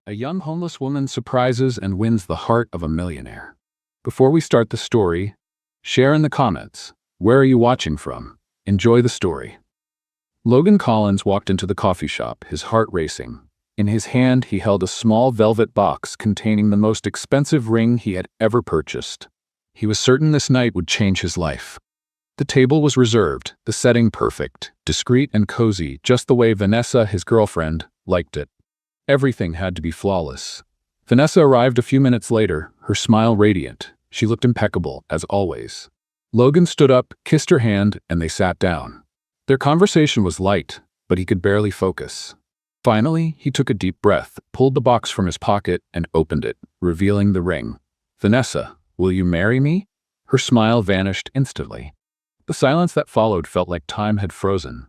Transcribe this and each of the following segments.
A young homeless woman surprises and wins the heart of a millionaire. Before we start the story, share in the comments. Where are you watching from? Enjoy the story. Logan Collins walked into the coffee shop, his heart racing. In his hand, he held a small velvet box containing the most expensive ring he had ever purchased. He was certain this night would change his life. The table was reserved, the setting perfect, discreet and cozy, just the way Vanessa, his girlfriend, liked it. Everything had to be flawless. Vanessa arrived a few minutes later, her smile radiant. She looked impeccable, as always. Logan stood up, kissed her hand, and they sat down. Their conversation was light, but he could barely focus. Finally, he took a deep breath, pulled the box from his pocket, and opened it, revealing the ring. "Vanessa, will you marry me?" Her smile vanished instantly. The silence that followed felt like time had frozen.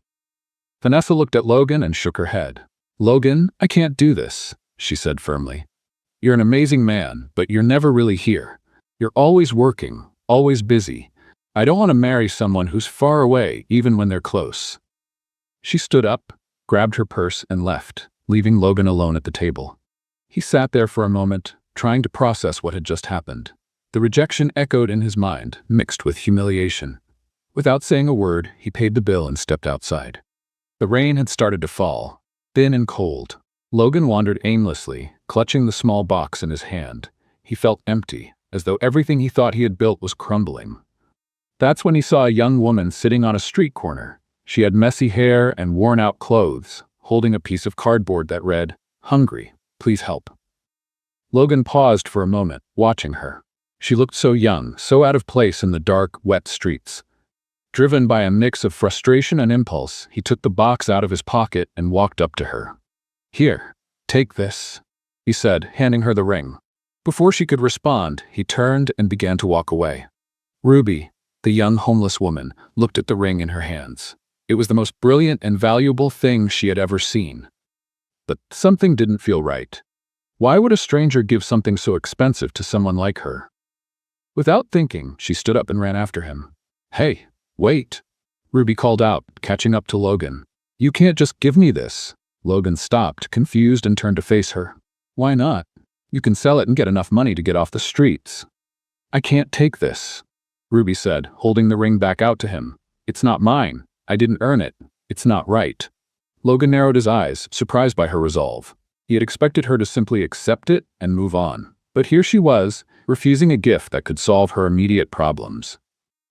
Vanessa looked at Logan and shook her head. "Logan, I can't do this," she said firmly. "You're an amazing man, but you're never really here. You're always working, always busy. I don't want to marry someone who's far away, even when they're close." She stood up, grabbed her purse, and left, leaving Logan alone at the table. He sat there for a moment, trying to process what had just happened. The rejection echoed in his mind, mixed with humiliation. Without saying a word, he paid the bill and stepped outside. The rain had started to fall, thin and cold. Logan wandered aimlessly, clutching the small box in his hand. He felt empty, as though everything he thought he had built was crumbling. That's when he saw a young woman sitting on a street corner. She had messy hair and worn-out clothes, holding a piece of cardboard that read, "Hungry, please help." Logan paused for a moment, watching her. She looked so young, so out of place in the dark, wet streets. Driven by a mix of frustration and impulse, he took the box out of his pocket and walked up to her. "Here, take this," he said, handing her the ring. Before she could respond, he turned and began to walk away. Ruby, the young homeless woman, looked at the ring in her hands. It was the most brilliant and valuable thing she had ever seen. But something didn't feel right. Why would a stranger give something so expensive to someone like her? Without thinking, she stood up and ran after him. "Hey, wait," Ruby called out, catching up to Logan. "You can't just give me this." Logan stopped, confused, and turned to face her. "Why not? You can sell it and get enough money to get off the streets." "I can't take this," Ruby said, holding the ring back out to him. "It's not mine. I didn't earn it. It's not right." Logan narrowed his eyes, surprised by her resolve. He had expected her to simply accept it and move on. But here she was, refusing a gift that could solve her immediate problems.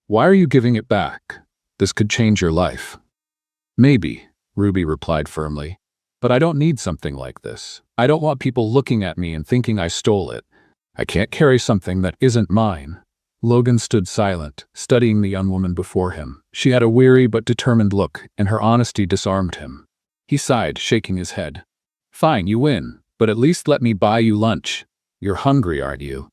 "Why are you giving it back? This could change your life." "Maybe," Ruby replied firmly. "But I don't need something like this. I don't want people looking at me and thinking I stole it. I can't carry something that isn't mine." Logan stood silent, studying the young woman before him. She had a weary but determined look, and her honesty disarmed him. He sighed, shaking his head. "Fine, you win, but at least let me buy you lunch. You're hungry, aren't you?"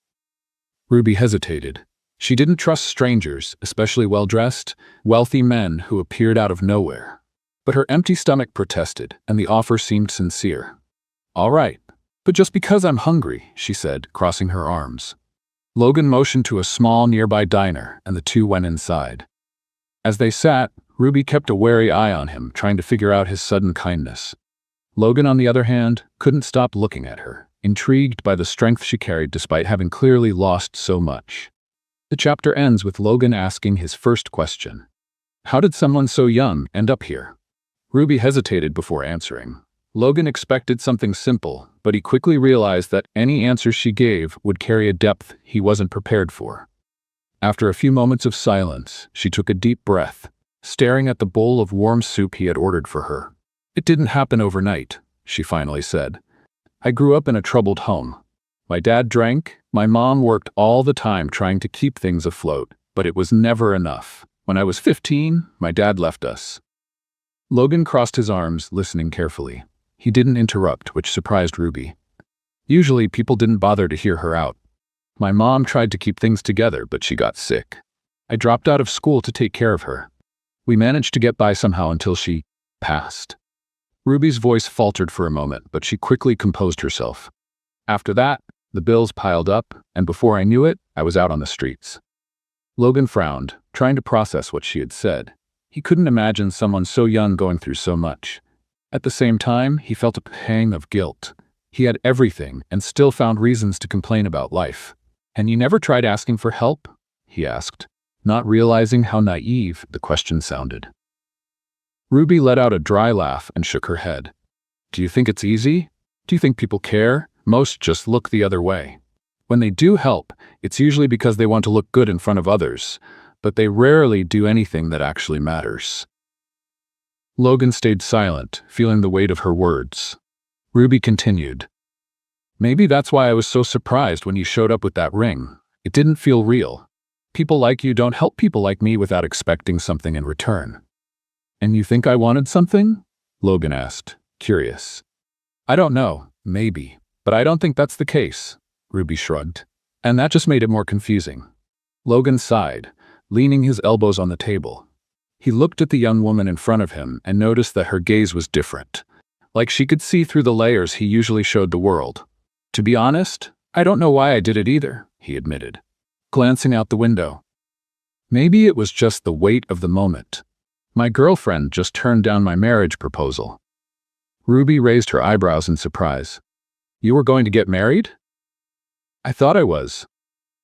Ruby hesitated. She didn't trust strangers, especially well-dressed, wealthy men who appeared out of nowhere. But her empty stomach protested, and the offer seemed sincere. "All right, but just because I'm hungry," she said, crossing her arms. Logan motioned to a small nearby diner, and the two went inside. As they sat, Ruby kept a wary eye on him, trying to figure out his sudden kindness. Logan, on the other hand, couldn't stop looking at her, intrigued by the strength she carried despite having clearly lost so much. The chapter ends with Logan asking his first question. How did someone so young end up here? Ruby hesitated before answering. Logan expected something simple, but he quickly realized that any answer she gave would carry a depth he wasn't prepared for. After a few moments of silence, she took a deep breath, staring at the bowl of warm soup he had ordered for her. "It didn't happen overnight," she finally said. "I grew up in a troubled home. My dad drank, my mom worked all the time trying to keep things afloat, but it was never enough. When I was 15, my dad left us." Logan crossed his arms, listening carefully. He didn't interrupt, which surprised Ruby. Usually, people didn't bother to hear her out. "My mom tried to keep things together, but she got sick. I dropped out of school to take care of her. We managed to get by somehow until she passed." Ruby's voice faltered for a moment, but she quickly composed herself. "After that, the bills piled up, and before I knew it, I was out on the streets." Logan frowned, trying to process what she had said. He couldn't imagine someone so young going through so much. At the same time, he felt a pang of guilt. He had everything and still found reasons to complain about life. "And you never tried asking for help?" he asked, not realizing how naive the question sounded. Ruby let out a dry laugh and shook her head. "Do you think it's easy? Do you think people care? Most just look the other way. When they do help, it's usually because they want to look good in front of others, but they rarely do anything that actually matters." Logan stayed silent, feeling the weight of her words. Ruby continued. "Maybe that's why I was so surprised when you showed up with that ring. It didn't feel real. People like you don't help people like me without expecting something in return." "And you think I wanted something?" Logan asked, curious. "I don't know, maybe, but I don't think that's the case," Ruby shrugged. And that just made it more confusing. Logan sighed, leaning his elbows on the table. He looked at the young woman in front of him and noticed that her gaze was different, like she could see through the layers he usually showed the world. "To be honest, I don't know why I did it either," he admitted, glancing out the window. "Maybe it was just the weight of the moment. My girlfriend just turned down my marriage proposal." Ruby raised her eyebrows in surprise. "You were going to get married?" "I thought I was.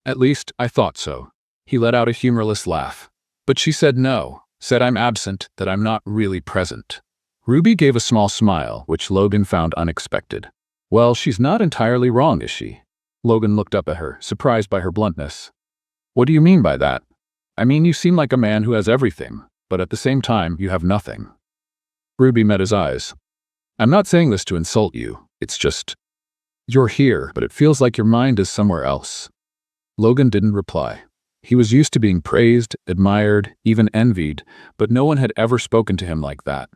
At least, I thought so." He let out a humorless laugh. "But she said no, said I'm absent, that I'm not really present." Ruby gave a small smile, which Logan found unexpected. "Well, she's not entirely wrong, is she?" Logan looked up at her, surprised by her bluntness. "What do you mean by that?" "I mean, you seem like a man who has everything, but at the same time, you have nothing." Ruby met his eyes. "I'm not saying this to insult you. It's just, you're here, but it feels like your mind is somewhere else." Logan didn't reply. He was used to being praised, admired, even envied, but no one had ever spoken to him like that.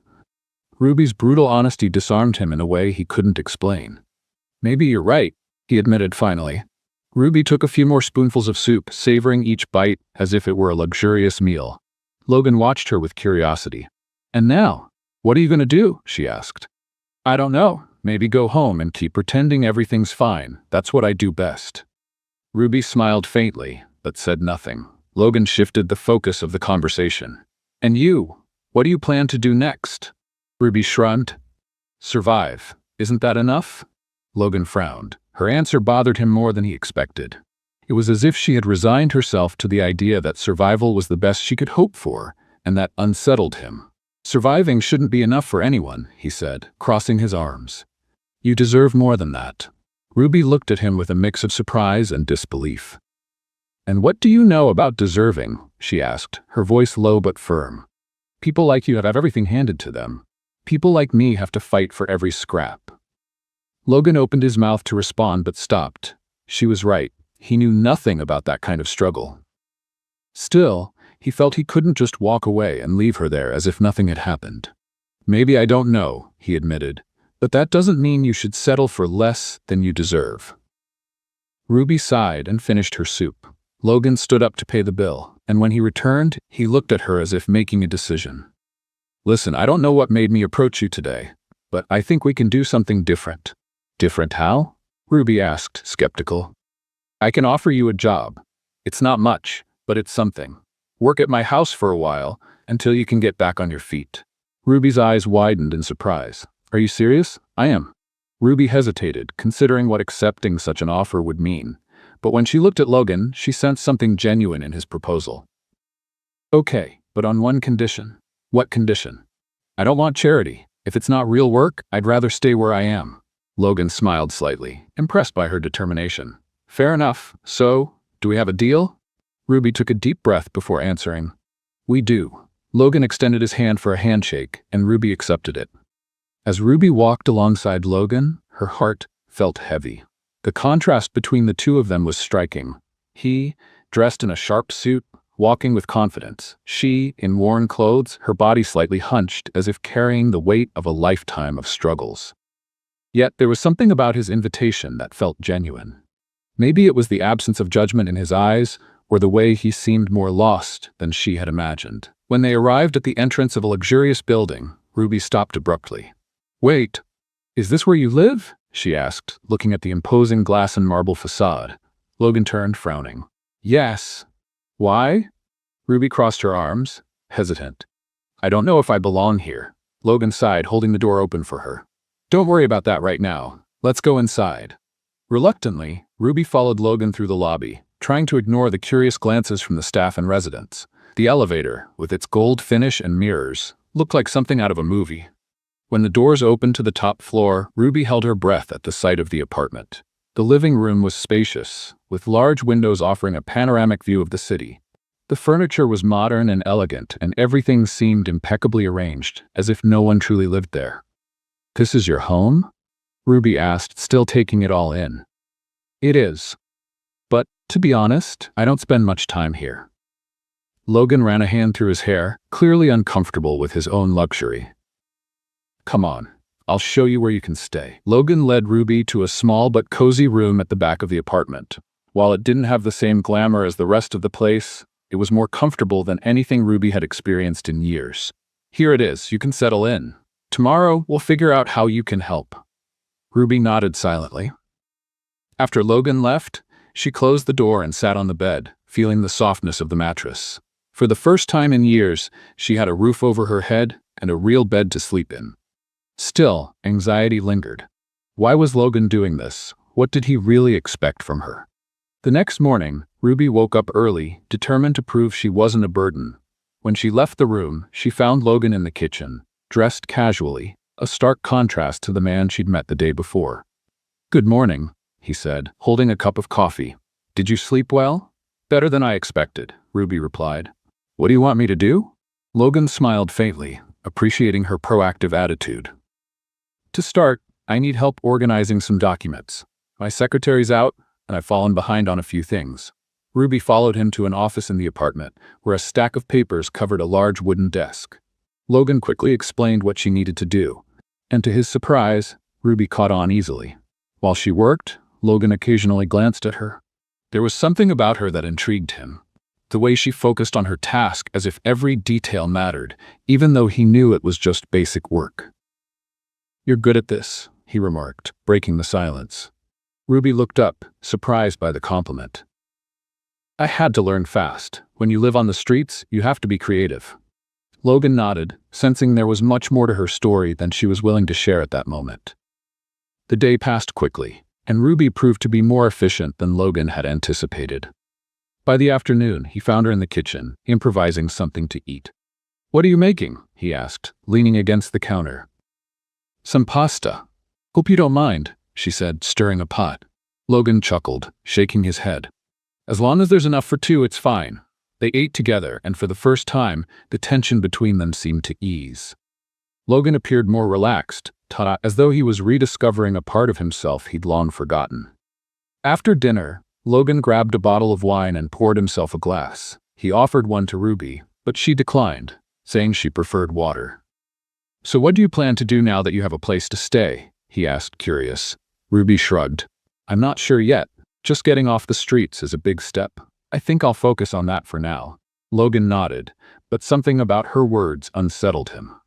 Ruby's brutal honesty disarmed him in a way he couldn't explain. "Maybe you're right," he admitted finally. Ruby took a few more spoonfuls of soup, savoring each bite as if it were a luxurious meal. Logan watched her with curiosity. "And now, what are you going to do?" she asked. "I don't know. Maybe go home and keep pretending everything's fine. That's what I do best." Ruby smiled faintly, but said nothing. Logan shifted the focus of the conversation. "And you? What do you plan to do next?" Ruby shrugged. "Survive. Isn't that enough?" Logan frowned. Her answer bothered him more than he expected. It was as if she had resigned herself to the idea that survival was the best she could hope for, and that unsettled him. "Surviving shouldn't be enough for anyone," he said, crossing his arms. "You deserve more than that." Ruby looked at him with a mix of surprise and disbelief. "And what do you know about deserving?" she asked, her voice low but firm. "People like you have everything handed to them. People like me have to fight for every scrap." Logan opened his mouth to respond but stopped. She was right. He knew nothing about that kind of struggle. Still, he felt he couldn't just walk away and leave her there as if nothing had happened. "Maybe I don't know," he admitted, "but that doesn't mean you should settle for less than you deserve." Ruby sighed and finished her soup. Logan stood up to pay the bill, and when he returned, he looked at her as if making a decision. "Listen, I don't know what made me approach you today, but I think we can do something different." "Different how?" Ruby asked, skeptical. "I can offer you a job. It's not much, but it's something. Work at my house for a while, until you can get back on your feet." Ruby's eyes widened in surprise. "Are you serious?" "I am." Ruby hesitated, considering what accepting such an offer would mean. But when she looked at Logan, she sensed something genuine in his proposal. "Okay, but on one condition." "What condition?" "I don't want charity. If it's not real work, I'd rather stay where I am." Logan smiled slightly, impressed by her determination. "Fair enough. So, do we have a deal?" Ruby took a deep breath before answering. "We do." Logan extended his hand for a handshake, and Ruby accepted it. As Ruby walked alongside Logan, her heart felt heavy. The contrast between the two of them was striking. He, dressed in a sharp suit, walking with confidence. She, in worn clothes, her body slightly hunched, as if carrying the weight of a lifetime of struggles. Yet there was something about his invitation that felt genuine. Maybe it was the absence of judgment in his eyes, or the way he seemed more lost than she had imagined. When they arrived at the entrance of a luxurious building, Ruby stopped abruptly. "Wait, is this where you live?" she asked, looking at the imposing glass and marble facade. Logan turned, frowning. "Yes." "Why?" Ruby crossed her arms, hesitant. "I don't know if I belong here." Logan sighed, holding the door open for her. "Don't worry about that right now. Let's go inside. Reluctantly, Ruby followed Logan through the lobby, trying to ignore the curious glances from the staff and residents. The elevator, with its gold finish and mirrors, looked like something out of a movie. When the doors opened to the top floor, Ruby held her breath at the sight of the apartment. The living room was spacious, with large windows offering a panoramic view of the city. The furniture was modern and elegant, and everything seemed impeccably arranged, as if no one truly lived there. "This is your home?" Ruby asked, still taking it all in. "It is. But, to be honest, I don't spend much time here." Logan ran a hand through his hair, clearly uncomfortable with his own luxury. "Come on, I'll show you where you can stay." Logan led Ruby to a small but cozy room at the back of the apartment. While it didn't have the same glamour as the rest of the place, it was more comfortable than anything Ruby had experienced in years. "Here it is, you can settle in. Tomorrow, we'll figure out how you can help." Ruby nodded silently. After Logan left, she closed the door and sat on the bed, feeling the softness of the mattress. For the first time in years, she had a roof over her head and a real bed to sleep in. Still, anxiety lingered. Why was Logan doing this? What did he really expect from her? The next morning, Ruby woke up early, determined to prove she wasn't a burden. When she left the room, she found Logan in the kitchen, dressed casually, a stark contrast to the man she'd met the day before. "Good morning," he said, holding a cup of coffee. "Did you sleep well?" "Better than I expected," Ruby replied. "What do you want me to do?" Logan smiled faintly, appreciating her proactive attitude. "To start, I need help organizing some documents. My secretary's out, and I've fallen behind on a few things." Ruby followed him to an office in the apartment, where a stack of papers covered a large wooden desk. Logan quickly explained what she needed to do, and to his surprise, Ruby caught on easily. While she worked, Logan occasionally glanced at her. There was something about her that intrigued him. The way she focused on her task as if every detail mattered, even though he knew it was just basic work. "You're good at this," he remarked, breaking the silence. Ruby looked up, surprised by the compliment. "I had to learn fast. When you live on the streets, you have to be creative." Logan nodded, sensing there was much more to her story than she was willing to share at that moment. The day passed quickly, and Ruby proved to be more efficient than Logan had anticipated. By the afternoon, he found her in the kitchen, improvising something to eat. "What are you making?" he asked, leaning against the counter. "Some pasta. Hope you don't mind," she said, stirring a pot. Logan chuckled, shaking his head. "As long as there's enough for two, it's fine." They ate together, and for the first time, the tension between them seemed to ease. Logan appeared more relaxed, as though he was rediscovering a part of himself he'd long forgotten. After dinner, Logan grabbed a bottle of wine and poured himself a glass. He offered one to Ruby, but she declined, saying she preferred water. "So what do you plan to do now that you have a place to stay?" he asked, curious. Ruby shrugged. "I'm not sure yet. Just getting off the streets is a big step. I think I'll focus on that for now." Logan nodded, but something about her words unsettled him.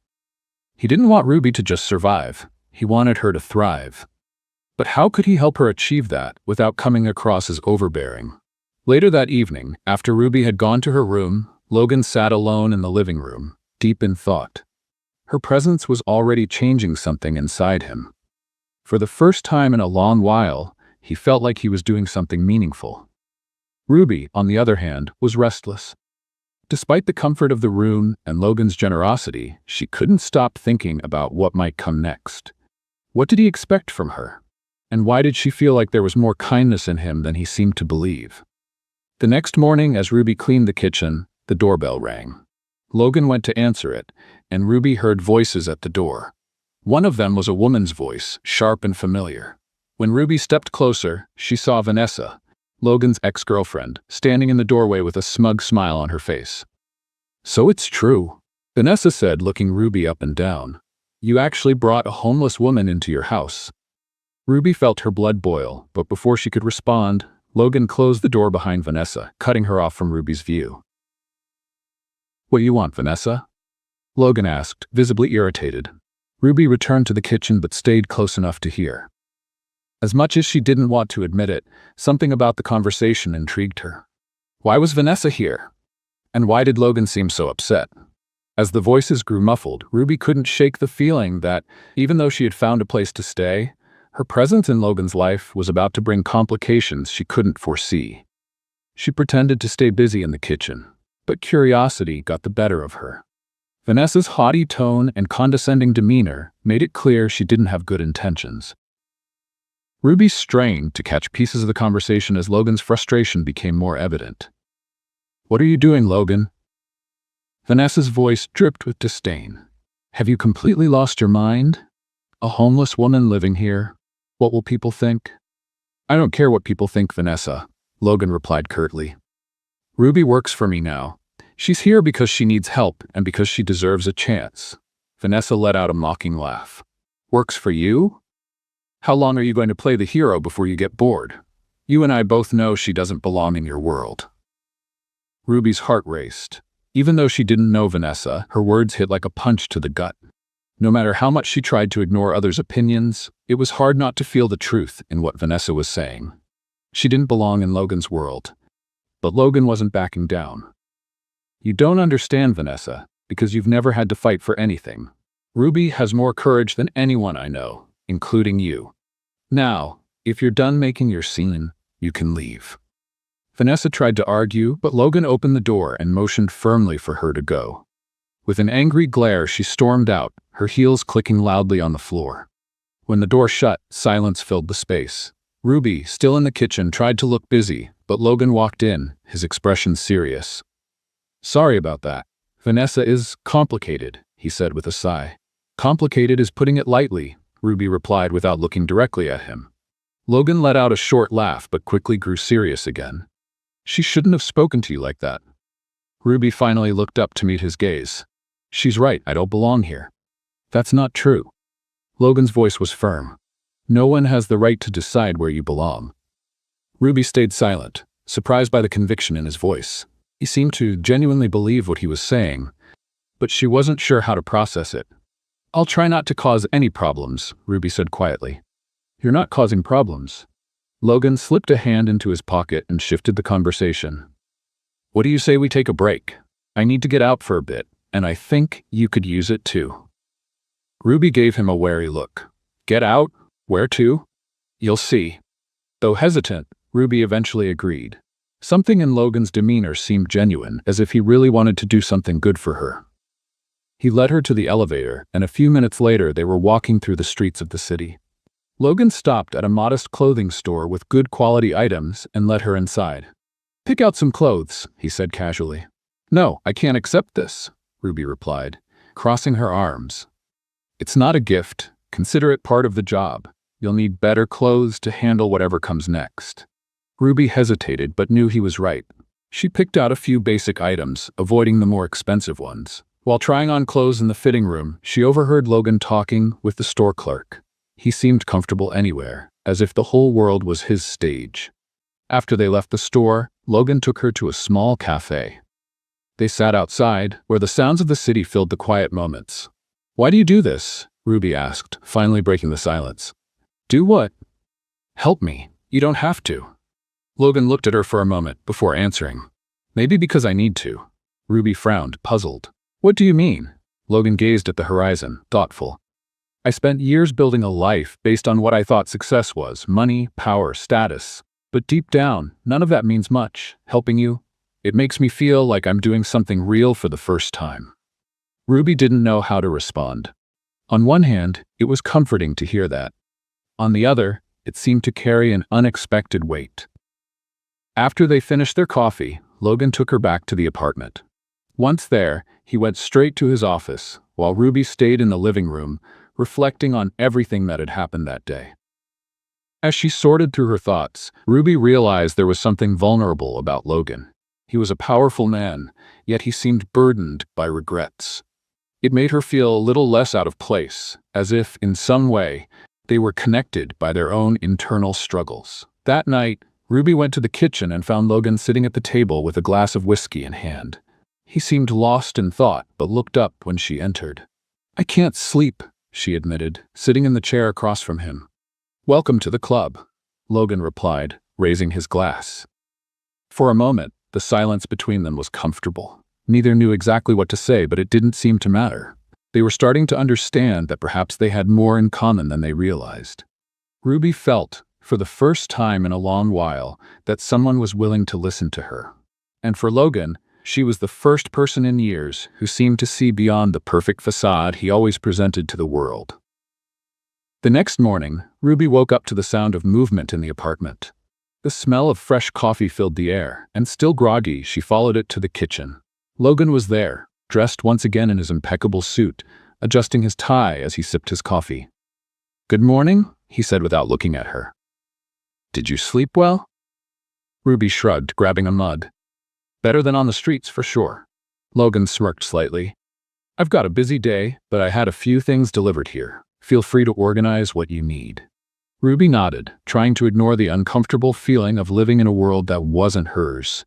He didn't want Ruby to just survive. He wanted her to thrive. But how could he help her achieve that without coming across as overbearing? Later that evening, after Ruby had gone to her room, Logan sat alone in the living room, deep in thought. Her presence was already changing something inside him. For the first time in a long while, he felt like he was doing something meaningful. Ruby, on the other hand, was restless. Despite the comfort of the room and Logan's generosity, she couldn't stop thinking about what might come next. What did he expect from her? And why did she feel like there was more kindness in him than he seemed to believe? The next morning, as Ruby cleaned the kitchen, the doorbell rang. Logan went to answer it, and Ruby heard voices at the door. One of them was a woman's voice, sharp and familiar. When Ruby stepped closer, she saw Vanessa, Logan's ex-girlfriend, standing in the doorway with a smug smile on her face. "So it's true," Vanessa said, looking Ruby up and down. "You actually brought a homeless woman into your house." Ruby felt her blood boil, but before she could respond, Logan closed the door behind Vanessa, cutting her off from Ruby's view. "What do you want, Vanessa?" Logan asked, visibly irritated. Ruby returned to the kitchen but stayed close enough to hear. As much as she didn't want to admit it, something about the conversation intrigued her. Why was Vanessa here? And why did Logan seem so upset? As the voices grew muffled, Ruby couldn't shake the feeling that, even though she had found a place to stay, Her presence in Logan's life was about to bring complications she couldn't foresee. She pretended to stay busy in the kitchen, but curiosity got the better of her. Vanessa's haughty tone and condescending demeanor made it clear she didn't have good intentions. Ruby strained to catch pieces of the conversation as Logan's frustration became more evident. "What are you doing, Logan?" Vanessa's voice dripped with disdain. "Have you completely lost your mind? A homeless woman living here? What will people think?" "I don't care what people think, Vanessa," Logan replied curtly. "Ruby works for me now. She's here because she needs help and because she deserves a chance." Vanessa let out a mocking laugh. "Works for you? How long are you going to play the hero before you get bored? You and I both know she doesn't belong in your world." Ruby's heart raced. Even though she didn't know Vanessa, her words hit like a punch to the gut. No matter how much she tried to ignore others' opinions, it was hard not to feel the truth in what Vanessa was saying. She didn't belong in Logan's world. But Logan wasn't backing down. "You don't understand, Vanessa, because you've never had to fight for anything. Ruby has more courage than anyone I know, including you. Now, if you're done making your scene, you can leave." Vanessa tried to argue, but Logan opened the door and motioned firmly for her to go. With an angry glare, she stormed out, her heels clicking loudly on the floor. When the door shut, silence filled the space. Ruby, still in the kitchen, tried to look busy, but Logan walked in, his expression serious. "Sorry about that. Vanessa is complicated," he said with a sigh. "Complicated is putting it lightly," Ruby replied without looking directly at him. Logan let out a short laugh but quickly grew serious again. "She shouldn't have spoken to you like that." Ruby finally looked up to meet his gaze. "She's right, I don't belong here." "That's not true." Logan's voice was firm. "No one has the right to decide where you belong." Ruby stayed silent, surprised by the conviction in his voice. He seemed to genuinely believe what he was saying, but she wasn't sure how to process it. "I'll try not to cause any problems," Ruby said quietly. "You're not causing problems." Logan slipped a hand into his pocket and shifted the conversation. "What do you say we take a break? I need to get out for a bit, and I think you could use it too." Ruby gave him a wary look. "Get out? Where to?" "You'll see." Though hesitant, Ruby eventually agreed. Something in Logan's demeanor seemed genuine, as if he really wanted to do something good for her. He led her to the elevator, and a few minutes later they were walking through the streets of the city. Logan stopped at a modest clothing store with good quality items and led her inside. "Pick out some clothes," he said casually. "No, I can't accept this," Ruby replied, crossing her arms. "It's not a gift. Consider it part of the job. You'll need better clothes to handle whatever comes next." Ruby hesitated but knew he was right. She picked out a few basic items, avoiding the more expensive ones. While trying on clothes in the fitting room, she overheard Logan talking with the store clerk. He seemed comfortable anywhere, as if the whole world was his stage. After they left the store, Logan took her to a small cafe. They sat outside, where the sounds of the city filled the quiet moments. "Why do you do this?" Ruby asked, finally breaking the silence. "Do what?" "Help me. You don't have to." Logan looked at her for a moment before answering. "Maybe because I need to." Ruby frowned, puzzled. "What do you mean?" Logan gazed at the horizon, thoughtful. "I spent years building a life based on what I thought success was, money, power, status. But deep down, none of that means much. Helping you, it makes me feel like I'm doing something real for the first time." Ruby didn't know how to respond. On one hand, it was comforting to hear that. On the other, it seemed to carry an unexpected weight. After they finished their coffee, Logan took her back to the apartment. Once there, he went straight to his office, while Ruby stayed in the living room, reflecting on everything that had happened that day. As she sorted through her thoughts, Ruby realized there was something vulnerable about Logan. He was a powerful man, yet he seemed burdened by regrets. It made her feel a little less out of place, as if, in some way, they were connected by their own internal struggles. That night, Ruby went to the kitchen and found Logan sitting at the table with a glass of whiskey in hand. He seemed lost in thought, but looked up when she entered. "I can't sleep," she admitted, sitting in the chair across from him. "Welcome to the club," Logan replied, raising his glass. For a moment, the silence between them was comfortable. Neither knew exactly what to say, but it didn't seem to matter. They were starting to understand that perhaps they had more in common than they realized. Ruby felt, for the first time in a long while, that someone was willing to listen to her. And for Logan, she was the first person in years who seemed to see beyond the perfect facade he always presented to the world. The next morning, Ruby woke up to the sound of movement in the apartment. The smell of fresh coffee filled the air, and still groggy, she followed it to the kitchen. Logan was there, dressed once again in his impeccable suit, adjusting his tie as he sipped his coffee. "Good morning," he said without looking at her. "Did you sleep well?" Ruby shrugged, grabbing a mug. "Better than on the streets, for sure." Logan smirked slightly. "I've got a busy day, but I had a few things delivered here. Feel free to organize what you need." Ruby nodded, trying to ignore the uncomfortable feeling of living in a world that wasn't hers.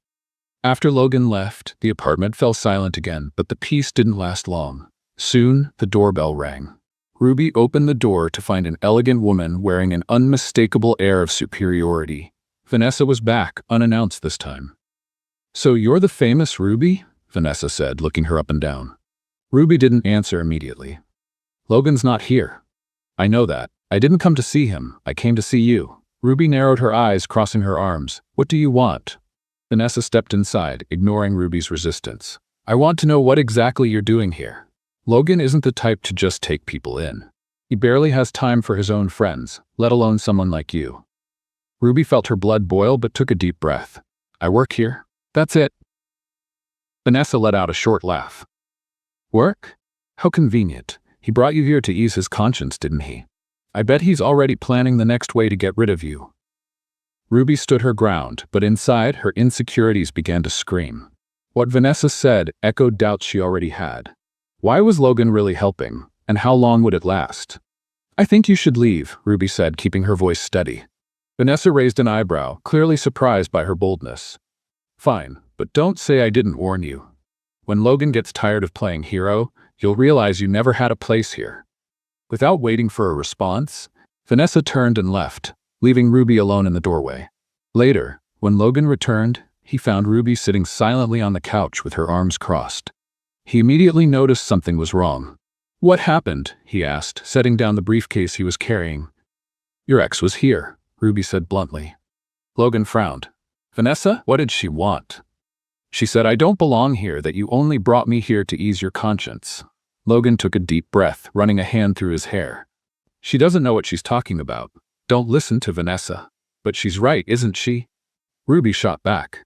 After Logan left, the apartment fell silent again, but the peace didn't last long. Soon, the doorbell rang. Ruby opened the door to find an elegant woman wearing an unmistakable air of superiority. Vanessa was back, unannounced this time. "So you're the famous Ruby?" Vanessa said, looking her up and down. Ruby didn't answer immediately. "Logan's not here." "I know that. I didn't come to see him. I came to see you." Ruby narrowed her eyes, crossing her arms. "What do you want?" Vanessa stepped inside, ignoring Ruby's resistance. "I want to know what exactly you're doing here. Logan isn't the type to just take people in. He barely has time for his own friends, let alone someone like you." Ruby felt her blood boil but took a deep breath. "I work here. That's it." Vanessa let out a short laugh. "Work? How convenient. He brought you here to ease his conscience, didn't he? I bet he's already planning the next way to get rid of you." Ruby stood her ground, but inside, her insecurities began to scream. What Vanessa said echoed doubts she already had. Why was Logan really helping, and how long would it last? "I think you should leave," Ruby said, keeping her voice steady. Vanessa raised an eyebrow, clearly surprised by her boldness. "Fine, but don't say I didn't warn you. When Logan gets tired of playing hero, you'll realize you never had a place here." Without waiting for a response, Vanessa turned and left, leaving Ruby alone in the doorway. Later, when Logan returned, he found Ruby sitting silently on the couch with her arms crossed. He immediately noticed something was wrong. "What happened?" he asked, setting down the briefcase he was carrying. "Your ex was here," Ruby said bluntly. Logan frowned. "Vanessa, what did she want?" "She said I don't belong here, that you only brought me here to ease your conscience." Logan took a deep breath, running a hand through his hair. "She doesn't know what she's talking about. Don't listen to Vanessa." "But she's right, isn't she?" Ruby shot back.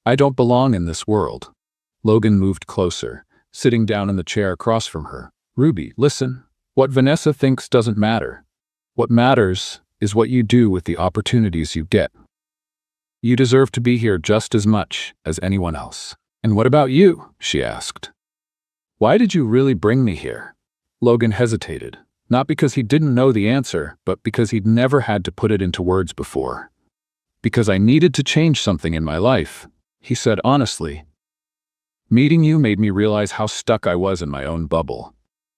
"I don't belong in this world." Logan moved closer, sitting down in the chair across from her. "Ruby, listen. What Vanessa thinks doesn't matter. What matters is what you do with the opportunities you get. You deserve to be here just as much as anyone else." "And what about you?" she asked. "Why did you really bring me here?" Logan hesitated, not because he didn't know the answer, but because he'd never had to put it into words before. "Because I needed to change something in my life," he said honestly. "Meeting you made me realize how stuck I was in my own bubble.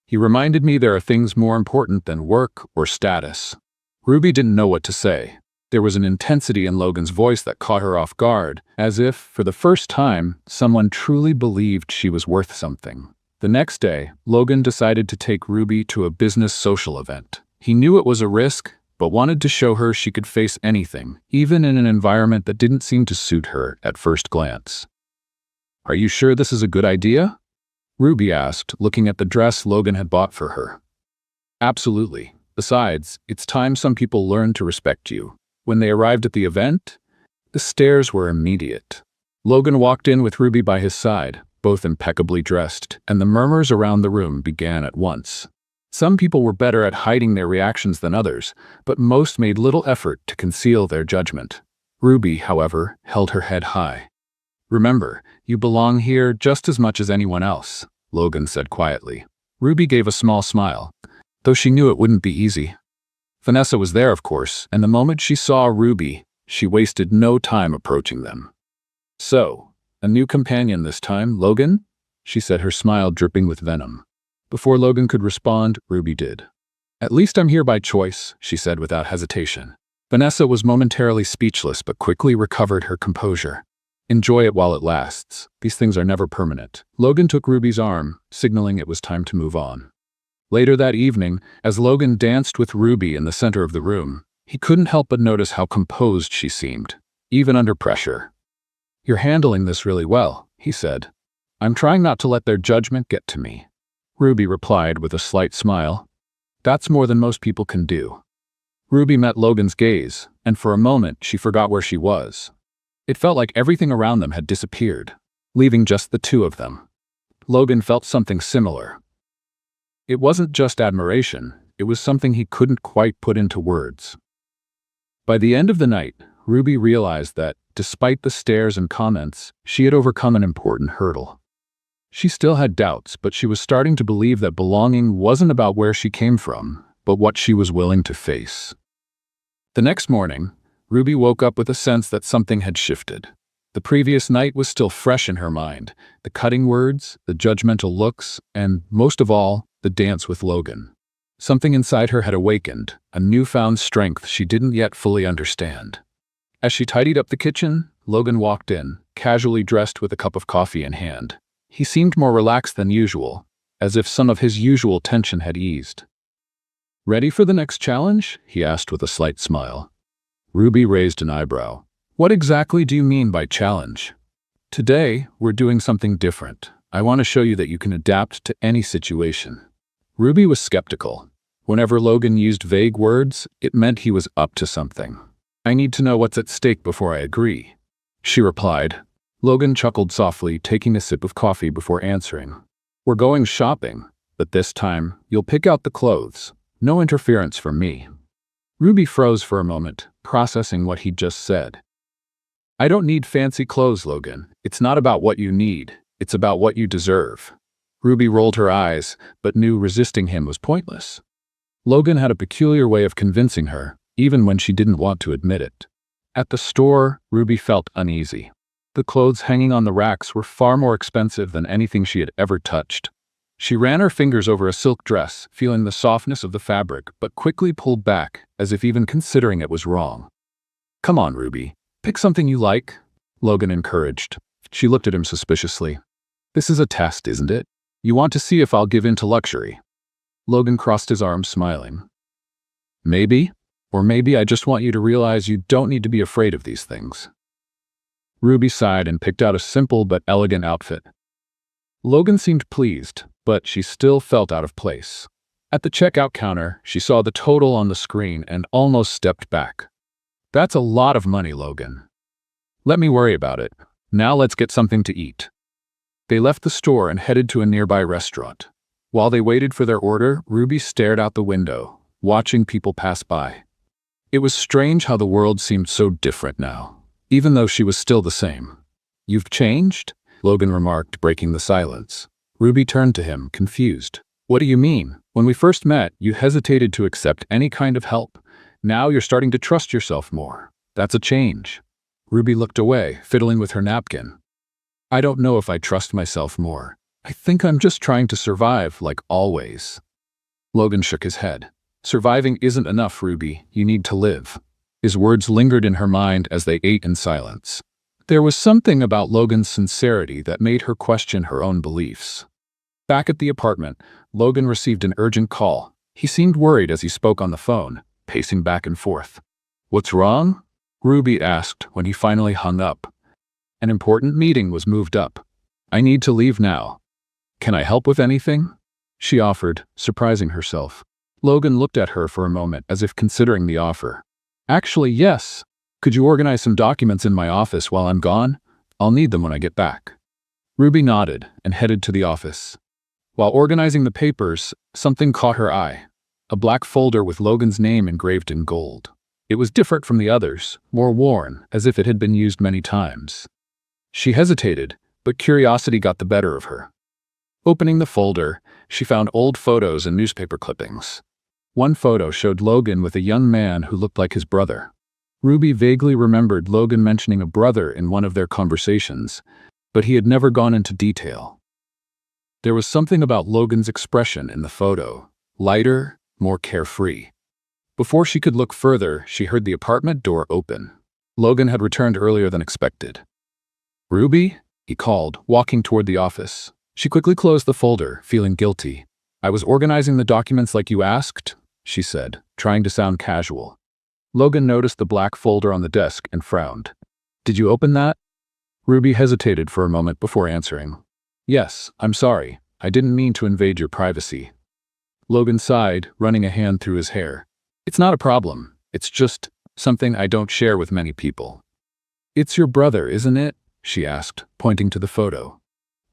He reminded me there are things more important than work or status." Ruby didn't know what to say. There was an intensity in Logan's voice that caught her off guard, as if, for the first time, someone truly believed she was worth something. The next day, Logan decided to take Ruby to a business social event. He knew it was a risk, but wanted to show her she could face anything, even in an environment that didn't seem to suit her at first glance. "Are you sure this is a good idea?" Ruby asked, looking at the dress Logan had bought for her. "Absolutely. Besides, it's time some people learned to respect you." When they arrived at the event, the stares were immediate. Logan walked in with Ruby by his side, both impeccably dressed, and the murmurs around the room began at once. Some people were better at hiding their reactions than others, but most made little effort to conceal their judgment. Ruby, however, held her head high. "Remember, you belong here just as much as anyone else," Logan said quietly. Ruby gave a small smile, though she knew it wouldn't be easy. Vanessa was there, of course, and the moment she saw Ruby, she wasted no time approaching them. "So, a new companion this time, Logan?" she said, her smile dripping with venom. Before Logan could respond, Ruby did. "At least I'm here by choice," she said without hesitation. Vanessa was momentarily speechless but quickly recovered her composure. "Enjoy it while it lasts. These things are never permanent." Logan took Ruby's arm, signaling it was time to move on. Later that evening, as Logan danced with Ruby in the center of the room, He couldn't help but notice how composed she seemed, even under pressure. "You're handling this really well," he said. "I'm trying not to let their judgment get to me." Ruby replied with a slight smile. "That's more than most people can do." Ruby met Logan's gaze, and for a moment she forgot where she was. It felt like everything around them had disappeared, leaving just the two of them. Logan felt something similar. It wasn't just admiration, it was something he couldn't quite put into words. By the end of the night, Ruby realized that, despite the stares and comments, she had overcome an important hurdle. She still had doubts, but she was starting to believe that belonging wasn't about where she came from, but what she was willing to face. The next morning, Ruby woke up with a sense that something had shifted. The previous night was still fresh in her mind, the cutting words, the judgmental looks, and, most of all, the dance with Logan. Something inside her had awakened, a newfound strength she didn't yet fully understand. As she tidied up the kitchen, Logan walked in, casually dressed with a cup of coffee in hand. He seemed more relaxed than usual, as if some of his usual tension had eased. "Ready for the next challenge?" he asked with a slight smile. Ruby raised an eyebrow. "What exactly do you mean by challenge?" "Today, we're doing something different. I want to show you that you can adapt to any situation." Ruby was skeptical. Whenever Logan used vague words, it meant he was up to something. "I need to know what's at stake before I agree," she replied. Logan chuckled softly, taking a sip of coffee before answering. "We're going shopping, but this time, you'll pick out the clothes. No interference from me." Ruby froze for a moment, processing what he'd just said. "I don't need fancy clothes, Logan. It's not about what you need. It's about what you deserve." Ruby rolled her eyes, but knew resisting him was pointless. Logan had a peculiar way of convincing her, even when she didn't want to admit it. At the store, Ruby felt uneasy. The clothes hanging on the racks were far more expensive than anything she had ever touched. She ran her fingers over a silk dress, feeling the softness of the fabric, but quickly pulled back, as if even considering it was wrong. "Come on, Ruby. Pick something you like," Logan encouraged. She looked at him suspiciously. "This is a test, isn't it? You want to see if I'll give in to luxury." Logan crossed his arms, smiling. "Maybe. Or maybe I just want you to realize you don't need to be afraid of these things." Ruby sighed and picked out a simple but elegant outfit. Logan seemed pleased, but she still felt out of place. At the checkout counter, she saw the total on the screen and almost stepped back. "That's a lot of money, Logan. Let me worry about it. Now let's get something to eat." They left the store and headed to a nearby restaurant. While they waited for their order, Ruby stared out the window, watching people pass by. It was strange how the world seemed so different now, even though she was still the same. "You've changed?" Logan remarked, breaking the silence. Ruby turned to him, confused. "What do you mean? When we first met, you hesitated to accept any kind of help. Now you're starting to trust yourself more. That's a change." Ruby looked away, fiddling with her napkin. "I don't know if I trust myself more. I think I'm just trying to survive, like always." Logan shook his head. "Surviving isn't enough, Ruby. You need to live." His words lingered in her mind as they ate in silence. There was something about Logan's sincerity that made her question her own beliefs. Back at the apartment, Logan received an urgent call. He seemed worried as he spoke on the phone, pacing back and forth. "What's wrong?" Ruby asked when he finally hung up. "An important meeting was moved up. I need to leave now. Can I help with anything?" she offered, surprising herself. Logan looked at her for a moment as if considering the offer. "Actually, yes. Could you organize some documents in my office while I'm gone? I'll need them when I get back." Ruby nodded and headed to the office. While organizing the papers, something caught her eye. A black folder with Logan's name engraved in gold. It was different from the others, more worn, as if it had been used many times. She hesitated, but curiosity got the better of her. Opening the folder, she found old photos and newspaper clippings. One photo showed Logan with a young man who looked like his brother. Ruby vaguely remembered Logan mentioning a brother in one of their conversations, but he had never gone into detail. There was something about Logan's expression in the photo, lighter, more carefree. Before she could look further, she heard the apartment door open. Logan had returned earlier than expected. "Ruby?" he called, walking toward the office. She quickly closed the folder, feeling guilty. "I was organizing the documents like you asked," she said, trying to sound casual. Logan noticed the black folder on the desk and frowned. Did you open that? Ruby hesitated for a moment before answering. Yes, I'm sorry. I didn't mean to invade your privacy. Logan sighed, running a hand through his hair. It's not a problem. It's just something I don't share with many people. It's your brother, isn't it? She asked, pointing to the photo.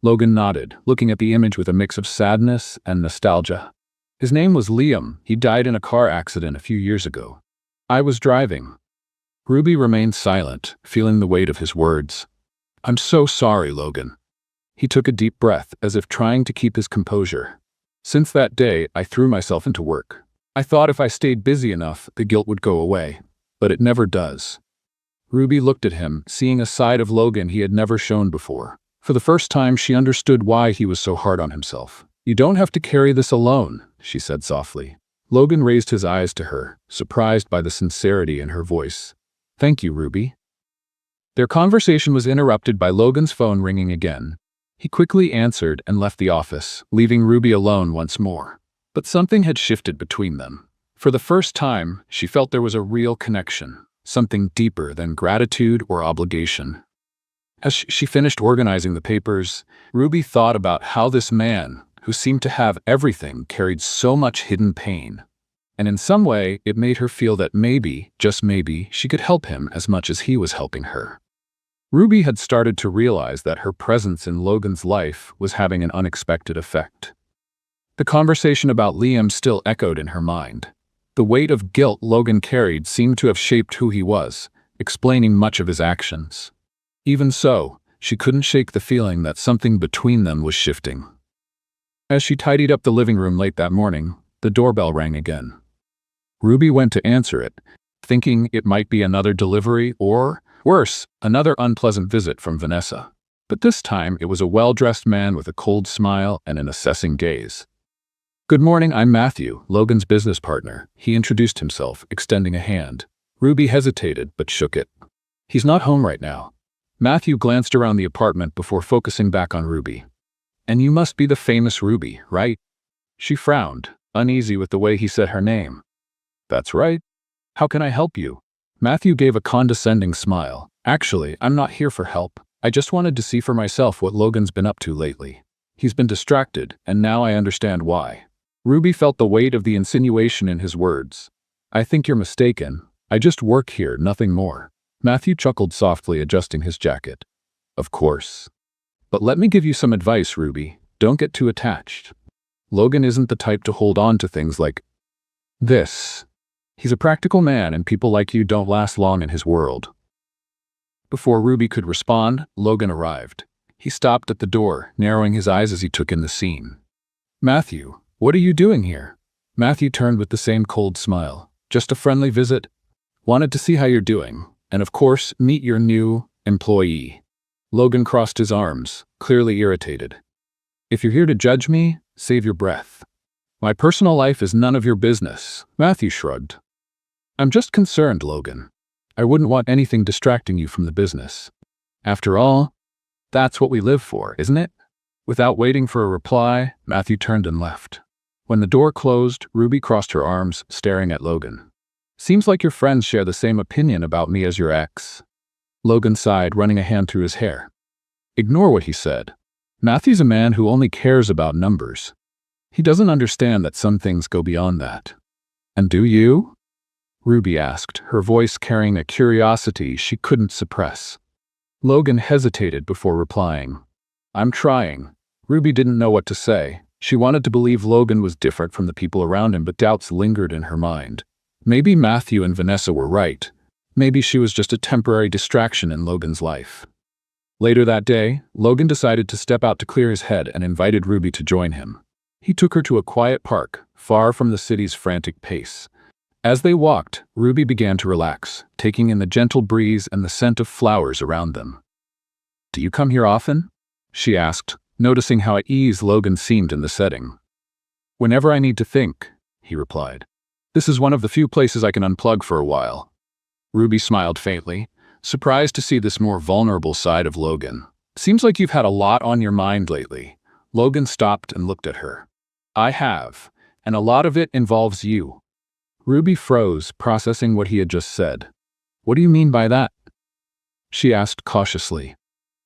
Logan nodded, looking at the image with a mix of sadness and nostalgia. His name was Liam. He died in a car accident a few years ago. I was driving. Ruby remained silent, feeling the weight of his words. I'm so sorry, Logan. He took a deep breath, as if trying to keep his composure. Since that day, I threw myself into work. I thought if I stayed busy enough, the guilt would go away. But it never does. Ruby looked at him, seeing a side of Logan he had never shown before. For the first time, she understood why he was so hard on himself. You don't have to carry this alone, she said softly. Logan raised his eyes to her, surprised by the sincerity in her voice. Thank you, Ruby. Their conversation was interrupted by Logan's phone ringing again. He quickly answered and left the office, leaving Ruby alone once more. But something had shifted between them. For the first time, she felt there was a real connection, something deeper than gratitude or obligation. As she finished organizing the papers, Ruby thought about how this man, who seemed to have everything, carried so much hidden pain. And in some way, it made her feel that maybe, just maybe, she could help him as much as he was helping her. Ruby had started to realize that her presence in Logan's life was having an unexpected effect. The conversation about Liam still echoed in her mind. The weight of guilt Logan carried seemed to have shaped who he was, explaining much of his actions. Even so, she couldn't shake the feeling that something between them was shifting. As she tidied up the living room late that morning, the doorbell rang again. Ruby went to answer it, thinking it might be another delivery or, worse, another unpleasant visit from Vanessa. But this time it was a well-dressed man with a cold smile and an assessing gaze. Good morning, I'm Matthew, Logan's business partner. He introduced himself, extending a hand. Ruby hesitated, but shook it. He's not home right now. Matthew glanced around the apartment before focusing back on Ruby. And you must be the famous Ruby, right? She frowned, uneasy with the way he said her name. That's right. How can I help you? Matthew gave a condescending smile. Actually, I'm not here for help. I just wanted to see for myself what Logan's been up to lately. He's been distracted, and now I understand why. Ruby felt the weight of the insinuation in his words. I think you're mistaken. I just work here, nothing more. Matthew chuckled softly, adjusting his jacket. Of course. But let me give you some advice, Ruby. Don't get too attached. Logan isn't the type to hold on to things like this. He's a practical man, and people like you don't last long in his world. Before Ruby could respond, Logan arrived. He stopped at the door, narrowing his eyes as he took in the scene. Matthew, what are you doing here? Matthew turned with the same cold smile. Just a friendly visit. Wanted to see how you're doing. And of course, meet your new employee. Logan crossed his arms, clearly irritated. If you're here to judge me, save your breath. My personal life is none of your business. Matthew shrugged. I'm just concerned, Logan. I wouldn't want anything distracting you from the business. After all, that's what we live for, isn't it? Without waiting for a reply, Matthew turned and left. When the door closed, Ruby crossed her arms, staring at Logan. Seems like your friends share the same opinion about me as your ex. Logan sighed, running a hand through his hair. Ignore what he said. Matthew's a man who only cares about numbers. He doesn't understand that some things go beyond that. And do you? Ruby asked, her voice carrying a curiosity she couldn't suppress. Logan hesitated before replying. I'm trying. Ruby didn't know what to say. She wanted to believe Logan was different from the people around him, but doubts lingered in her mind. Maybe Matthew and Vanessa were right. Maybe she was just a temporary distraction in Logan's life. Later that day, Logan decided to step out to clear his head and invited Ruby to join him. He took her to a quiet park, far from the city's frantic pace. As they walked, Ruby began to relax, taking in the gentle breeze and the scent of flowers around them. Do you come here often? She asked, noticing how at ease Logan seemed in the setting. Whenever I need to think, he replied. This is one of the few places I can unplug for a while. Ruby smiled faintly, surprised to see this more vulnerable side of Logan. Seems like you've had a lot on your mind lately. Logan stopped and looked at her. I have, and a lot of it involves you. Ruby froze, processing what he had just said. What do you mean by that? She asked cautiously.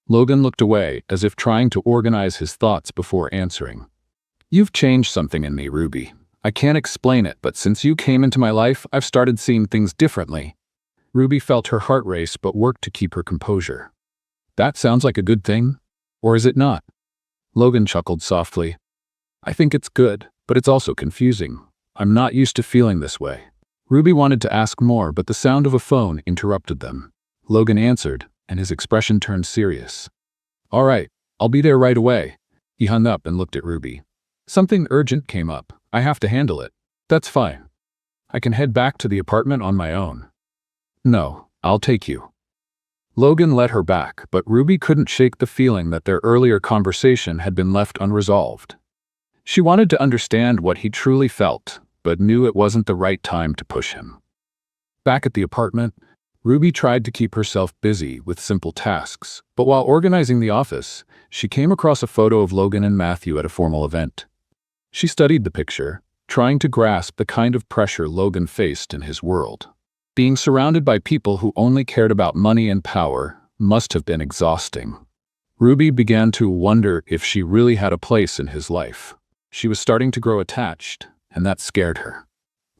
Logan looked away, as if trying to organize his thoughts before answering. You've changed something in me, Ruby. I can't explain it, but since you came into my life, I've started seeing things differently. Ruby felt her heart race but worked to keep her composure. That sounds like a good thing? Or is it not? Logan chuckled softly. I think it's good, but it's also confusing. I'm not used to feeling this way. Ruby wanted to ask more, but the sound of a phone interrupted them. Logan answered, and his expression turned serious. All right, I'll be there right away. He hung up and looked at Ruby. Something urgent came up. I have to handle it. That's fine. I can head back to the apartment on my own. No, I'll take you. Logan led her back, but Ruby couldn't shake the feeling that their earlier conversation had been left unresolved. She wanted to understand what he truly felt, but knew it wasn't the right time to push him. Back at the apartment, Ruby tried to keep herself busy with simple tasks, but while organizing the office, she came across a photo of Logan and Matthew at a formal event. She studied the picture, trying to grasp the kind of pressure Logan faced in his world. Being surrounded by people who only cared about money and power must have been exhausting. Ruby began to wonder if she really had a place in his life. She was starting to grow attached, and that scared her.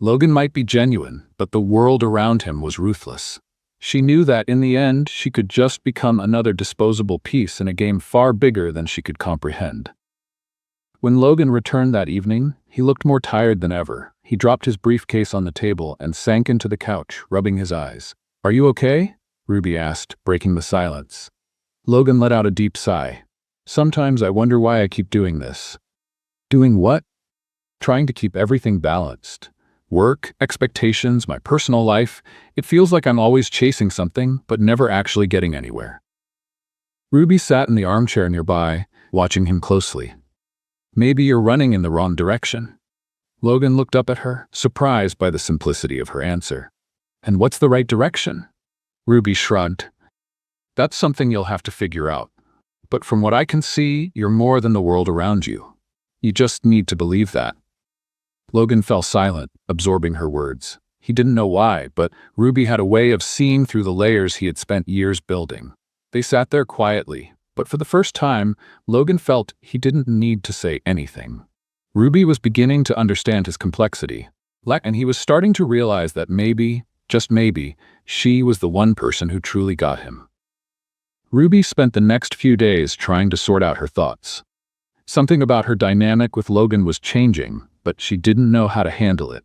Logan might be genuine, but the world around him was ruthless. She knew that in the end, she could just become another disposable piece in a game far bigger than she could comprehend. When Logan returned that evening, he looked more tired than ever. He dropped his briefcase on the table and sank into the couch, rubbing his eyes. Are you okay? Ruby asked, breaking the silence. Logan let out a deep sigh. Sometimes I wonder why I keep doing this. Doing what? Trying to keep everything balanced. Work, expectations, my personal life. It feels like I'm always chasing something, but never actually getting anywhere. Ruby sat in the armchair nearby, watching him closely. Maybe you're running in the wrong direction. Logan looked up at her, surprised by the simplicity of her answer. And what's the right direction? Ruby shrugged. That's something you'll have to figure out. But from what I can see, you're more than the world around you. You just need to believe that. Logan fell silent, absorbing her words. He didn't know why, but Ruby had a way of seeing through the layers he had spent years building. They sat there quietly, but for the first time, Logan felt he didn't need to say anything. Ruby was beginning to understand his complexity, and he was starting to realize that maybe, just maybe, she was the one person who truly got him. Ruby spent the next few days trying to sort out her thoughts. Something about her dynamic with Logan was changing, but she didn't know how to handle it.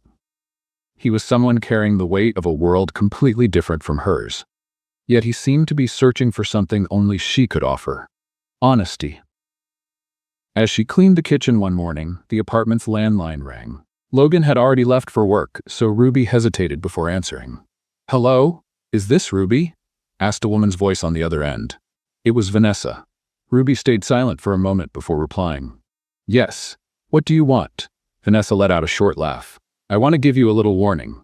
He was someone carrying the weight of a world completely different from hers. Yet he seemed to be searching for something only she could offer: honesty. As she cleaned the kitchen one morning, the apartment's landline rang. Logan had already left for work, so Ruby hesitated before answering. Hello? Is this Ruby? Asked a woman's voice on the other end. It was Vanessa. Ruby stayed silent for a moment before replying. Yes. What do you want? Vanessa let out a short laugh. I want to give you a little warning.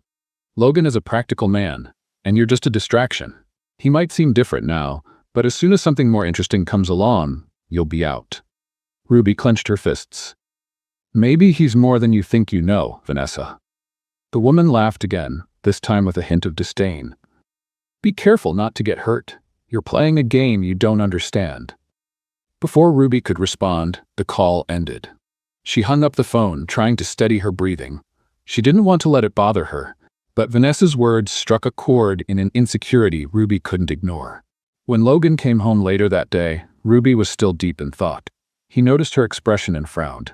Logan is a practical man, and you're just a distraction. He might seem different now, but as soon as something more interesting comes along, you'll be out. Ruby clenched her fists. Maybe he's more than you think you know, Vanessa. The woman laughed again, this time with a hint of disdain. Be careful not to get hurt. You're playing a game you don't understand. Before Ruby could respond, the call ended. She hung up the phone, trying to steady her breathing. She didn't want to let it bother her, but Vanessa's words struck a chord in an insecurity Ruby couldn't ignore. When Logan came home later that day, Ruby was still deep in thought. He noticed her expression and frowned.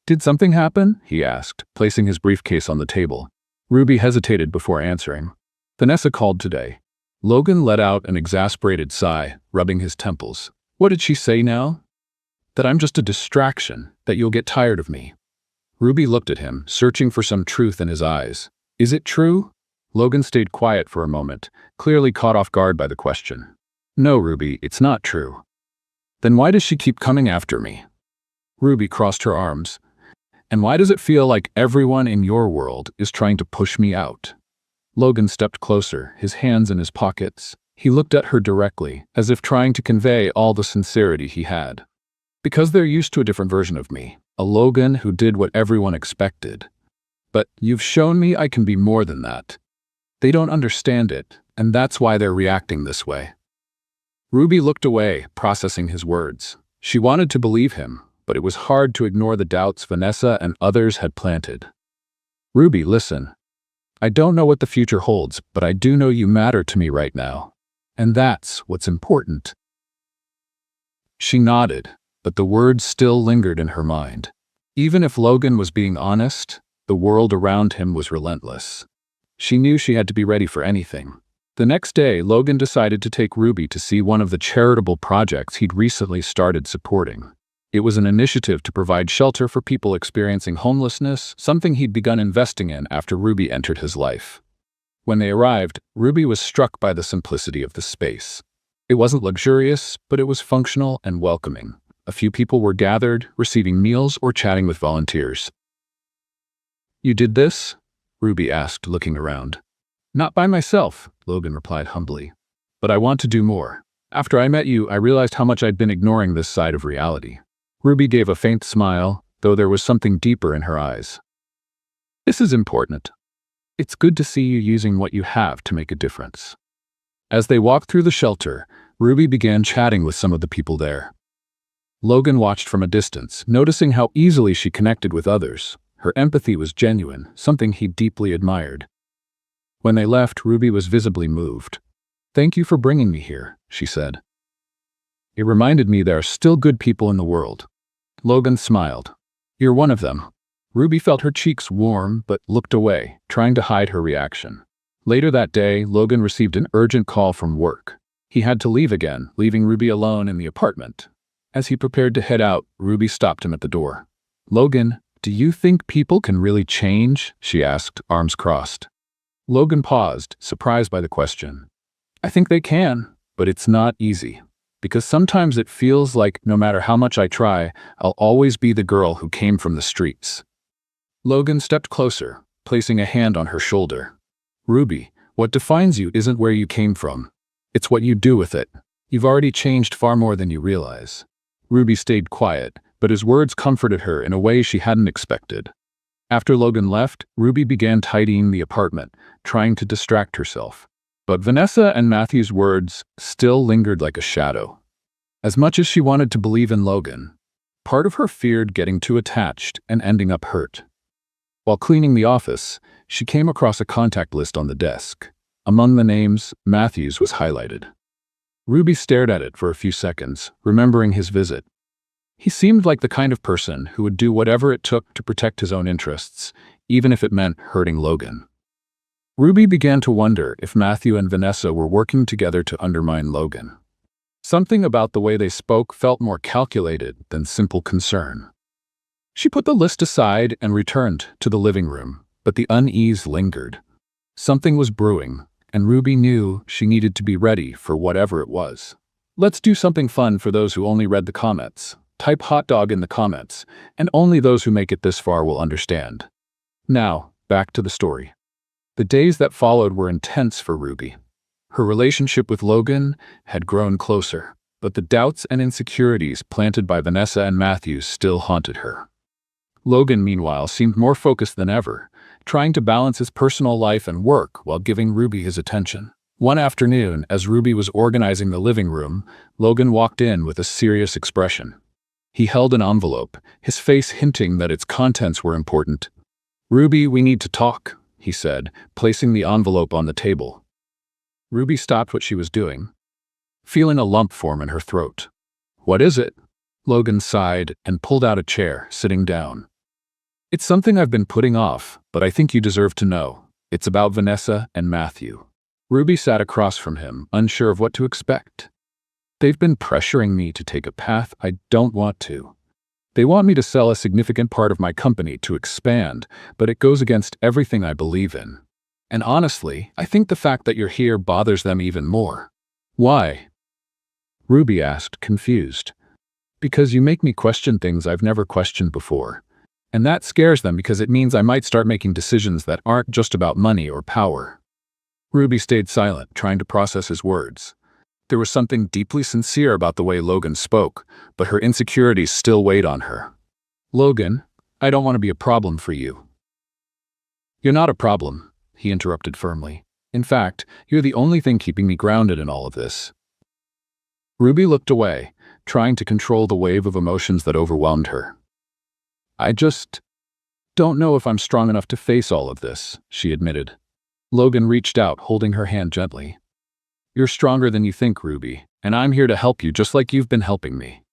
Did something happen? He asked, placing his briefcase on the table. Ruby hesitated before answering. Vanessa called today. Logan let out an exasperated sigh, rubbing his temples. What did she say now? That I'm just a distraction, that you'll get tired of me. Ruby looked at him, searching for some truth in his eyes. Is it true? Logan stayed quiet for a moment, clearly caught off guard by the question. No, Ruby, it's not true. Then why does she keep coming after me? Ruby crossed her arms. And why does it feel like everyone in your world is trying to push me out? Logan stepped closer, his hands in his pockets. He looked at her directly, as if trying to convey all the sincerity he had. Because they're used to a different version of me, a Logan who did what everyone expected. But you've shown me I can be more than that. They don't understand it, and that's why they're reacting this way. Ruby looked away, processing his words. She wanted to believe him, but it was hard to ignore the doubts Vanessa and others had planted. Ruby, listen. I don't know what the future holds, but I do know you matter to me right now. And that's what's important. She nodded, but the words still lingered in her mind. Even if Logan was being honest, the world around him was relentless. She knew she had to be ready for anything. The next day, Logan decided to take Ruby to see one of the charitable projects he'd recently started supporting. It was an initiative to provide shelter for people experiencing homelessness, something he'd begun investing in after Ruby entered his life. When they arrived, Ruby was struck by the simplicity of the space. It wasn't luxurious, but it was functional and welcoming. A few people were gathered, receiving meals or chatting with volunteers. "You did this?" Ruby asked, looking around. "Not by myself," Logan replied humbly. "But I want to do more. After I met you, I realized how much I'd been ignoring this side of reality." Ruby gave a faint smile, though there was something deeper in her eyes. "This is important. It's good to see you using what you have to make a difference." As they walked through the shelter, Ruby began chatting with some of the people there. Logan watched from a distance, noticing how easily she connected with others. Her empathy was genuine, something he deeply admired. When they left, Ruby was visibly moved. "Thank you for bringing me here," she said. "It reminded me there are still good people in the world." Logan smiled. "You're one of them." Ruby felt her cheeks warm, but looked away, trying to hide her reaction. Later that day, Logan received an urgent call from work. He had to leave again, leaving Ruby alone in the apartment. As he prepared to head out, Ruby stopped him at the door. "Logan, do you think people can really change?" she asked, arms crossed. Logan paused, surprised by the question. "I think they can, but it's not easy. Because sometimes it feels like no matter how much I try, I'll always be the girl who came from the streets." Logan stepped closer, placing a hand on her shoulder. "Ruby, what defines you isn't where you came from. It's what you do with it. You've already changed far more than you realize." Ruby stayed quiet, but his words comforted her in a way she hadn't expected. After Logan left, Ruby began tidying the apartment, trying to distract herself. But Vanessa and Matthew's words still lingered like a shadow. As much as she wanted to believe in Logan, part of her feared getting too attached and ending up hurt. While cleaning the office, she came across a contact list on the desk. Among the names, Matthew's was highlighted. Ruby stared at it for a few seconds, remembering his visit. He seemed like the kind of person who would do whatever it took to protect his own interests, even if it meant hurting Logan. Ruby began to wonder if Matthew and Vanessa were working together to undermine Logan. Something about the way they spoke felt more calculated than simple concern. She put the list aside and returned to the living room, but the unease lingered. Something was brewing, and Ruby knew she needed to be ready for whatever it was. Let's do something fun for those who only read the comments. Type hot dog in the comments, and only those who make it this far will understand. Now, back to the story. The days that followed were intense for Ruby. Her relationship with Logan had grown closer, but the doubts and insecurities planted by Vanessa and Matthew still haunted her. Logan, meanwhile, seemed more focused than ever, trying to balance his personal life and work while giving Ruby his attention. One afternoon, as Ruby was organizing the living room, Logan walked in with a serious expression. He held an envelope, his face hinting that its contents were important. "Ruby, we need to talk," he said, placing the envelope on the table. Ruby stopped what she was doing, feeling a lump form in her throat. "What is it?" Logan sighed and pulled out a chair, sitting down. "It's something I've been putting off, but I think you deserve to know. It's about Vanessa and Matthew." Ruby sat across from him, unsure of what to expect. "They've been pressuring me to take a path I don't want to. They want me to sell a significant part of my company to expand, but it goes against everything I believe in. And honestly, I think the fact that you're here bothers them even more." "Why?" Ruby asked, confused. "Because you make me question things I've never questioned before. And that scares them because it means I might start making decisions that aren't just about money or power." Ruby stayed silent, trying to process his words. There was something deeply sincere about the way Logan spoke, but her insecurities still weighed on her. "Logan, I don't want to be a problem for you." You're not a problem, he interrupted firmly. In fact, you're the only thing keeping me grounded in all of this. Ruby looked away, trying to control the wave of emotions that overwhelmed her. I just don't know if I'm strong enough to face all of this, she admitted. Logan reached out, holding her hand gently. You're stronger than you think, Ruby, and I'm here to help you just like you've been helping me.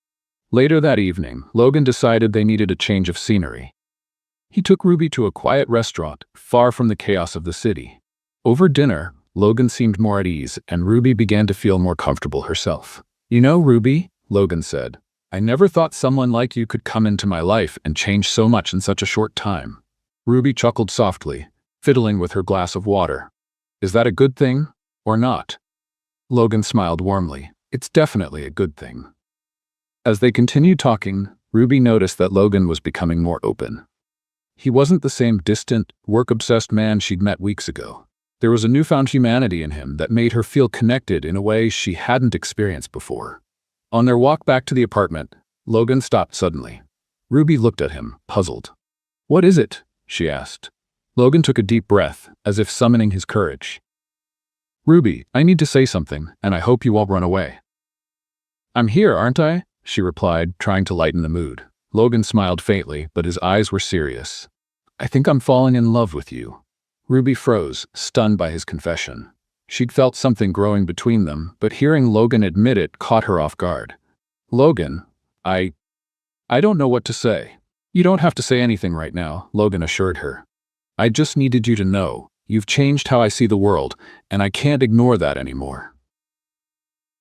Later that evening, Logan decided they needed a change of scenery. He took Ruby to a quiet restaurant, far from the chaos of the city. Over dinner, Logan seemed more at ease, and Ruby began to feel more comfortable herself. You know, Ruby, Logan said, I never thought someone like you could come into my life and change so much in such a short time. Ruby chuckled softly, fiddling with her glass of water. Is that a good thing, or not? Logan smiled warmly. It's definitely a good thing. As they continued talking, Ruby noticed that Logan was becoming more open. He wasn't the same distant, work-obsessed man she'd met weeks ago. There was a newfound humanity in him that made her feel connected in a way she hadn't experienced before. On their walk back to the apartment, Logan stopped suddenly. Ruby looked at him, puzzled. What is it? She asked. Logan took a deep breath, as if summoning his courage. Ruby, I need to say something, and I hope you won't run away. I'm here, aren't I? She replied, trying to lighten the mood. Logan smiled faintly, but his eyes were serious. I think I'm falling in love with you. Ruby froze, stunned by his confession. She'd felt something growing between them, but hearing Logan admit it caught her off guard. Logan, I don't know what to say. You don't have to say anything right now, Logan assured her. I just needed you to know. You've changed how I see the world, and I can't ignore that anymore.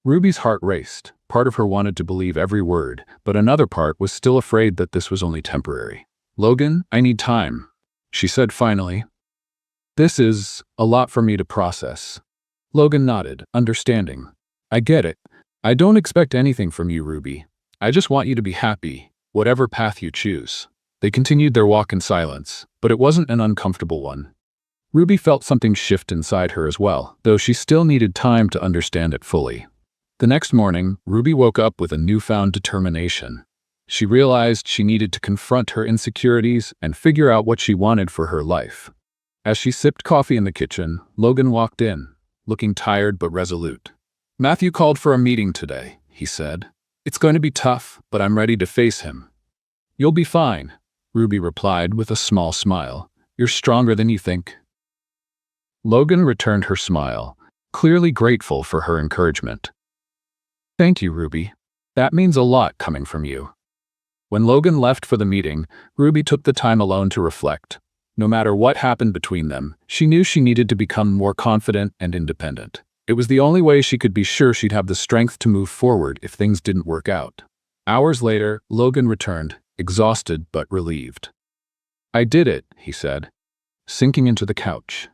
Ruby's heart raced. Part of her wanted to believe every word, but another part was still afraid that this was only temporary. Logan, I need time, she said finally. This is a lot for me to process. Logan nodded, understanding. I get it. I don't expect anything from you, Ruby. I just want you to be happy, whatever path you choose. They continued their walk in silence, but it wasn't an uncomfortable one. Ruby felt something shift inside her as well, though she still needed time to understand it fully. The next morning, Ruby woke up with a newfound determination. She realized she needed to confront her insecurities and figure out what she wanted for her life. As she sipped coffee in the kitchen, Logan walked in, looking tired but resolute. Matthew called for a meeting today, he said. It's going to be tough, but I'm ready to face him. You'll be fine, Ruby replied with a small smile. You're stronger than you think. Logan returned her smile, clearly grateful for her encouragement. Thank you, Ruby. That means a lot coming from you. When Logan left for the meeting, Ruby took the time alone to reflect. No matter what happened between them, she knew she needed to become more confident and independent. It was the only way she could be sure she'd have the strength to move forward if things didn't work out. Hours later, Logan returned, exhausted but relieved. I did it, he said, sinking into the couch.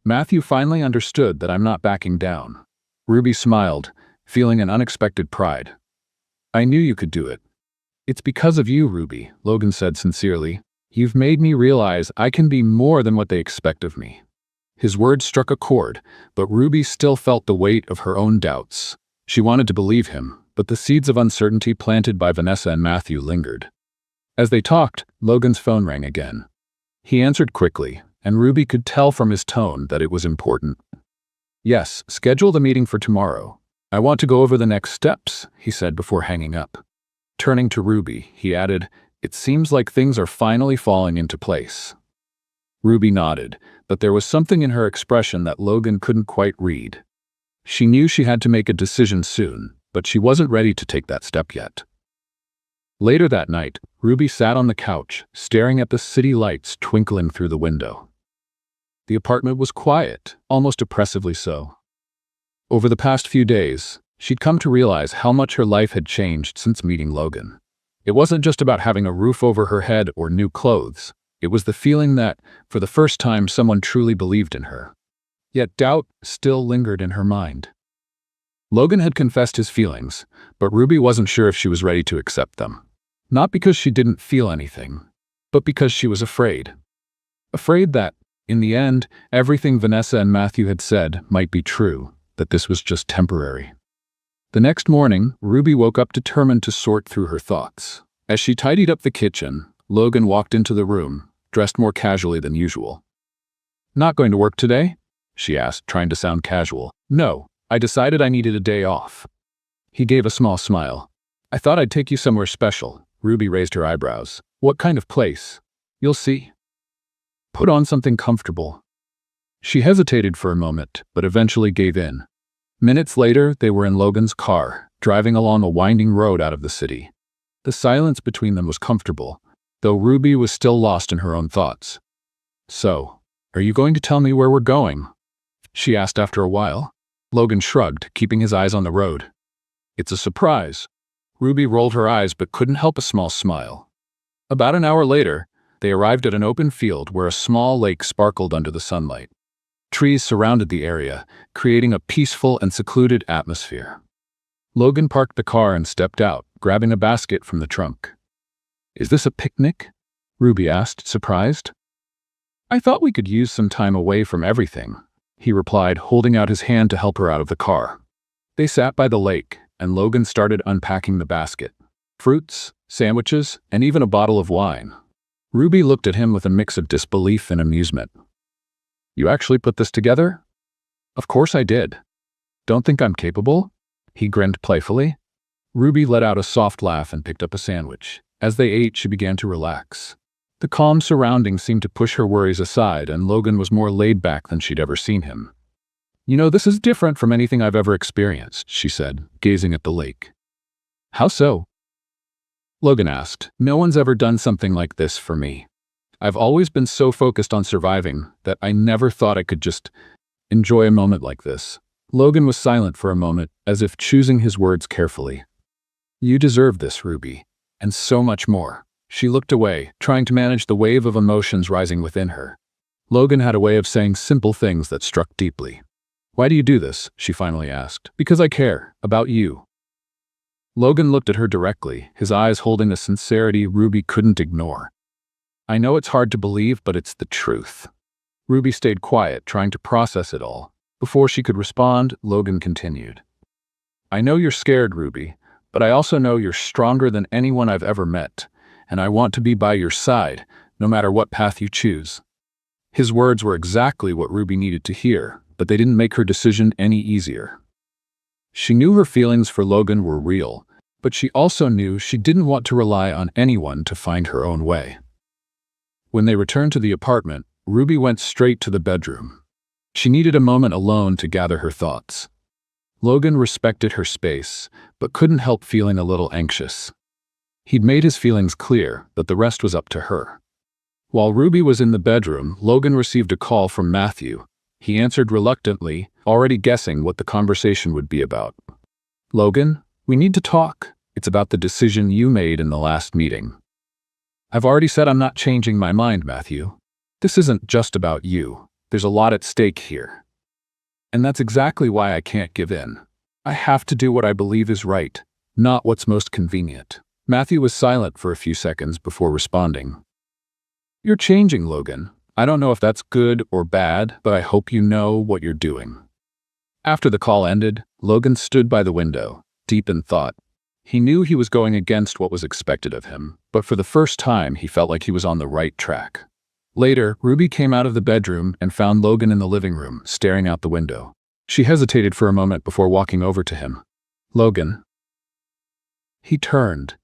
Matthew finally understood that I'm not backing down. Ruby smiled, feeling an unexpected pride. I knew you could do it. It's because of you, Ruby, Logan said sincerely. You've made me realize I can be more than what they expect of me. His words struck a chord, but Ruby still felt the weight of her own doubts. She wanted to believe him, but the seeds of uncertainty planted by Vanessa and Matthew lingered. As they talked, Logan's phone rang again. He answered quickly, and Ruby could tell from his tone that it was important. Yes, schedule the meeting for tomorrow. I want to go over the next steps, he said before hanging up. Turning to Ruby, he added, It seems like things are finally falling into place. Ruby nodded, but there was something in her expression that Logan couldn't quite read. She knew she had to make a decision soon, but she wasn't ready to take that step yet. Later that night, Ruby sat on the couch, staring at the city lights twinkling through the window. The apartment was quiet, almost oppressively so. Over the past few days, she'd come to realize how much her life had changed since meeting Logan. It wasn't just about having a roof over her head or new clothes. It was the feeling that, for the first time, someone truly believed in her. Yet doubt still lingered in her mind. Logan had confessed his feelings, but Ruby wasn't sure if she was ready to accept them. Not because she didn't feel anything, but because she was afraid. Afraid that, in the end, everything Vanessa and Matthew had said might be true, that this was just temporary. The next morning, Ruby woke up determined to sort through her thoughts. As she tidied up the kitchen, Logan walked into the room, dressed more casually than usual. Not going to work today? She asked, trying to sound casual. No, I decided I needed a day off. He gave a small smile. I thought I'd take you somewhere special. Ruby raised her eyebrows. What kind of place? You'll see. Put on something comfortable. She hesitated for a moment, but eventually gave in. Minutes later, they were in Logan's car, driving along a winding road out of the city. The silence between them was comfortable, though Ruby was still lost in her own thoughts. So, are you going to tell me where we're going? She asked after a while. Logan shrugged, keeping his eyes on the road. It's a surprise. Ruby rolled her eyes but couldn't help a small smile. About an hour later, they arrived at an open field where a small lake sparkled under the sunlight. Trees surrounded the area, creating a peaceful and secluded atmosphere. Logan parked the car and stepped out, grabbing a basket from the trunk. Is this a picnic? Ruby asked, surprised. I thought we could use some time away from everything, he replied, holding out his hand to help her out of the car. They sat by the lake, and Logan started unpacking the basket. Fruits, sandwiches, and even a bottle of wine. Ruby looked at him with a mix of disbelief and amusement. You actually put this together? Of course I did. Don't think I'm capable? He grinned playfully. Ruby let out a soft laugh and picked up a sandwich. As they ate, she began to relax. The calm surroundings seemed to push her worries aside, and Logan was more laid back than she'd ever seen him. You know, this is different from anything I've ever experienced, she said, gazing at the lake. How so? Logan asked. No one's ever done something like this for me. I've always been so focused on surviving that I never thought I could just enjoy a moment like this. Logan was silent for a moment, as if choosing his words carefully. You deserve this, Ruby, and so much more. She looked away, trying to manage the wave of emotions rising within her. Logan had a way of saying simple things that struck deeply. Why do you do this? She finally asked. Because I care about you. Logan looked at her directly, his eyes holding a sincerity Ruby couldn't ignore. I know it's hard to believe, but it's the truth. Ruby stayed quiet, trying to process it all. Before she could respond, Logan continued. I know you're scared, Ruby, but I also know you're stronger than anyone I've ever met, and I want to be by your side, no matter what path you choose. His words were exactly what Ruby needed to hear, but they didn't make her decision any easier. She knew her feelings for Logan were real, but she also knew she didn't want to rely on anyone to find her own way. When they returned to the apartment, Ruby went straight to the bedroom. She needed a moment alone to gather her thoughts. Logan respected her space, but couldn't help feeling a little anxious. He'd made his feelings clear, but the rest was up to her. While Ruby was in the bedroom, Logan received a call from Matthew. He answered reluctantly, already guessing what the conversation would be about. Logan, we need to talk. It's about the decision you made in the last meeting. I've already said I'm not changing my mind, Matthew. This isn't just about you. There's a lot at stake here. And that's exactly why I can't give in. I have to do what I believe is right, not what's most convenient. Matthew was silent for a few seconds before responding. You're changing, Logan. I don't know if that's good or bad, but I hope you know what you're doing. After the call ended, Logan stood by the window, deep in thought. He knew he was going against what was expected of him, but for the first time he felt like he was on the right track. Later, Ruby came out of the bedroom and found Logan in the living room, staring out the window. She hesitated for a moment before walking over to him. Logan. He turned,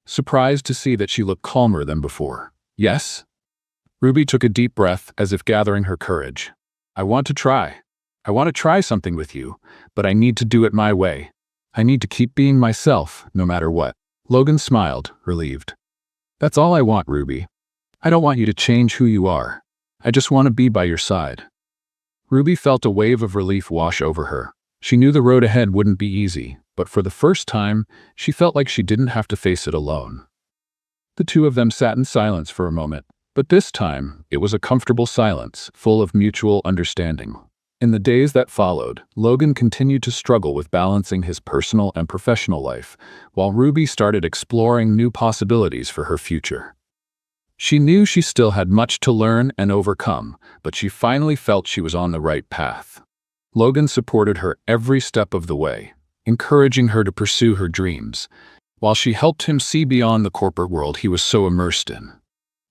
surprised to see that she looked calmer than before. Yes? Ruby took a deep breath as if gathering her courage. I want to try. I want to try something with you, but I need to do it my way. I need to keep being myself, no matter what. Logan smiled, relieved. That's all I want, Ruby. I don't want you to change who you are. I just want to be by your side. Ruby felt a wave of relief wash over her. She knew the road ahead wouldn't be easy, but for the first time, she felt like she didn't have to face it alone. The two of them sat in silence for a moment, but this time, it was a comfortable silence, full of mutual understanding. In the days that followed, Logan continued to struggle with balancing his personal and professional life, while Ruby started exploring new possibilities for her future. She knew she still had much to learn and overcome, but she finally felt she was on the right path. Logan supported her every step of the way, encouraging her to pursue her dreams, while she helped him see beyond the corporate world he was so immersed in.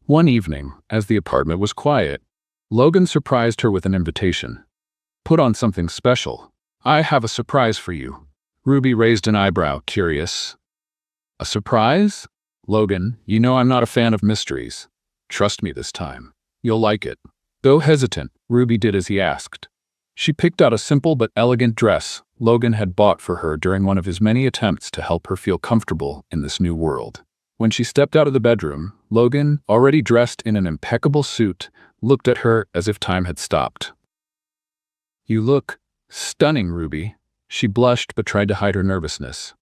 One evening, as the apartment was quiet, Logan surprised her with an invitation. Put on something special. I have a surprise for you. Ruby raised an eyebrow, curious. A surprise? Logan, you know I'm not a fan of mysteries. Trust me this time. You'll like it. Though hesitant, Ruby did as he asked. She picked out a simple but elegant dress Logan had bought for her during one of his many attempts to help her feel comfortable in this new world. When she stepped out of the bedroom, Logan, already dressed in an impeccable suit, looked at her as if time had stopped. You look stunning, Ruby. She blushed but tried to hide her nervousness.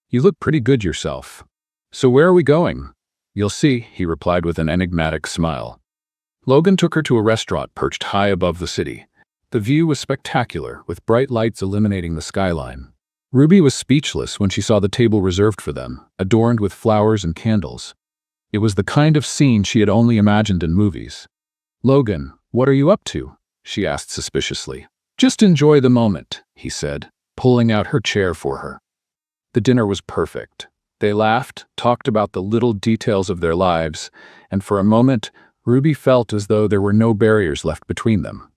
You look pretty good yourself. So where are we going? You'll see, he replied with an enigmatic smile. Logan took her to a restaurant perched high above the city. The view was spectacular, with bright lights illuminating the skyline. Ruby was speechless when she saw the table reserved for them, adorned with flowers and candles. It was the kind of scene she had only imagined in movies. Logan, what are you up to? She asked suspiciously. Just enjoy the moment, he said, pulling out her chair for her. The dinner was perfect. They laughed, talked about the little details of their lives, and for a moment, Ruby felt as though there were no barriers left between them.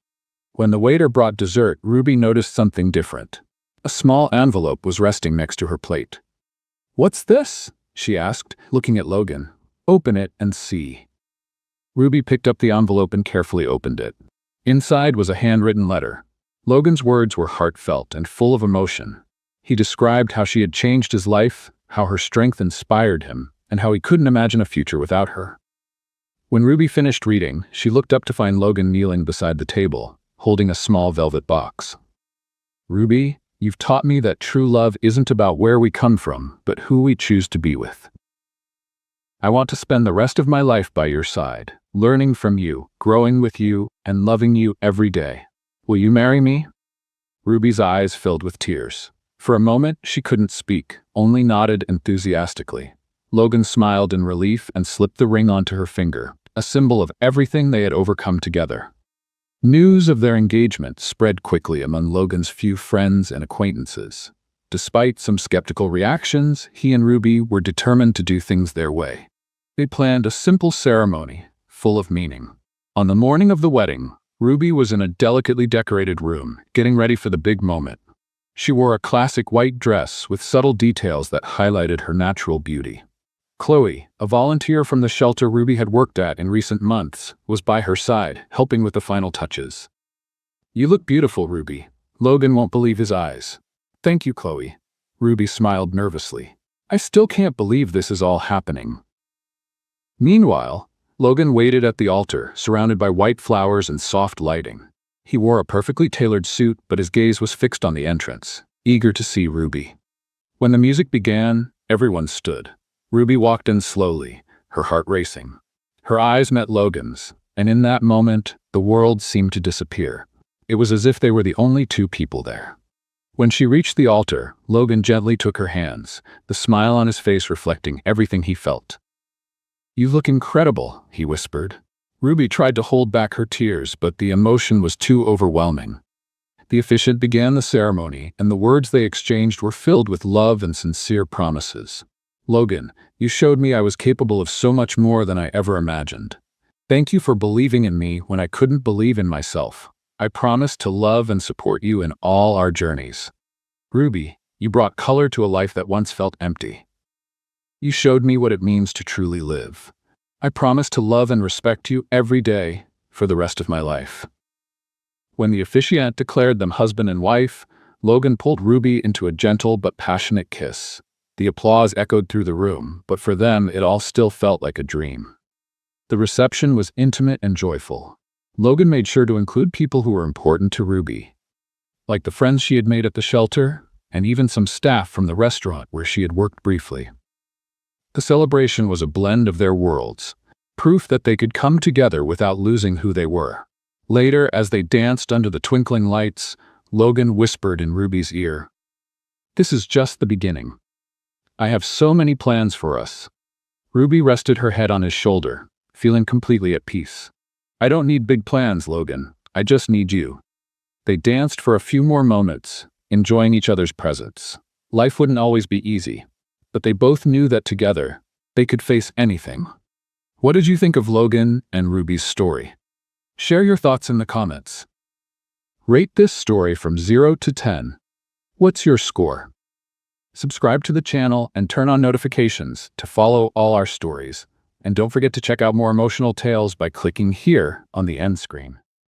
When the waiter brought dessert, Ruby noticed something different. A small envelope was resting next to her plate. What's this? She asked, looking at Logan. Open it and see. Ruby picked up the envelope and carefully opened it. Inside was a handwritten letter. Logan's words were heartfelt and full of emotion. He described how she had changed his life, how her strength inspired him, and how he couldn't imagine a future without her. When Ruby finished reading, she looked up to find Logan kneeling beside the table, holding a small velvet box. Ruby, you've taught me that true love isn't about where we come from, but who we choose to be with. I want to spend the rest of my life by your side, learning from you, growing with you, and loving you every day. Will you marry me? Ruby's eyes filled with tears. For a moment, she couldn't speak, only nodded enthusiastically. Logan smiled in relief and slipped the ring onto her finger, a symbol of everything they had overcome together. News of their engagement spread quickly among Logan's few friends and acquaintances. Despite some skeptical reactions, he and Ruby were determined to do things their way. They planned a simple ceremony, full of meaning. On the morning of the wedding, Ruby was in a delicately decorated room, getting ready for the big moment. She wore a classic white dress with subtle details that highlighted her natural beauty. Chloe, a volunteer from the shelter Ruby had worked at in recent months, was by her side, helping with the final touches. You look beautiful, Ruby. Logan won't believe his eyes. Thank you, Chloe. Ruby smiled nervously. I still can't believe this is all happening. Meanwhile, Logan waited at the altar, surrounded by white flowers and soft lighting. He wore a perfectly tailored suit, but his gaze was fixed on the entrance, eager to see Ruby. When the music began, everyone stood. Ruby walked in slowly, her heart racing. Her eyes met Logan's, and in that moment, the world seemed to disappear. It was as if they were the only two people there. When she reached the altar, Logan gently took her hands, the smile on his face reflecting everything he felt. You look incredible, he whispered. Ruby tried to hold back her tears, but the emotion was too overwhelming. The officiant began the ceremony, and the words they exchanged were filled with love and sincere promises. Logan, you showed me I was capable of so much more than I ever imagined. Thank you for believing in me when I couldn't believe in myself. I promise to love and support you in all our journeys. Ruby, you brought color to a life that once felt empty. You showed me what it means to truly live. I promise to love and respect you every day for the rest of my life. When the officiant declared them husband and wife, Logan pulled Ruby into a gentle but passionate kiss. The applause echoed through the room, but for them it all still felt like a dream. The reception was intimate and joyful. Logan made sure to include people who were important to Ruby, like the friends she had made at the shelter, and even some staff from the restaurant where she had worked briefly. The celebration was a blend of their worlds, proof that they could come together without losing who they were. Later, as they danced under the twinkling lights, Logan whispered in Ruby's ear, "This is just the beginning. I have so many plans for us." Ruby rested her head on his shoulder, feeling completely at peace. "I don't need big plans, Logan. I just need you." They danced for a few more moments, enjoying each other's presence. Life wouldn't always be easy, but they both knew that together, they could face anything. What did you think of Logan and Ruby's story? Share your thoughts in the comments. Rate this story from 0 to 10. What's your score? Subscribe to the channel and turn on notifications to follow all our stories. And don't forget to check out more emotional tales by clicking here on the end screen.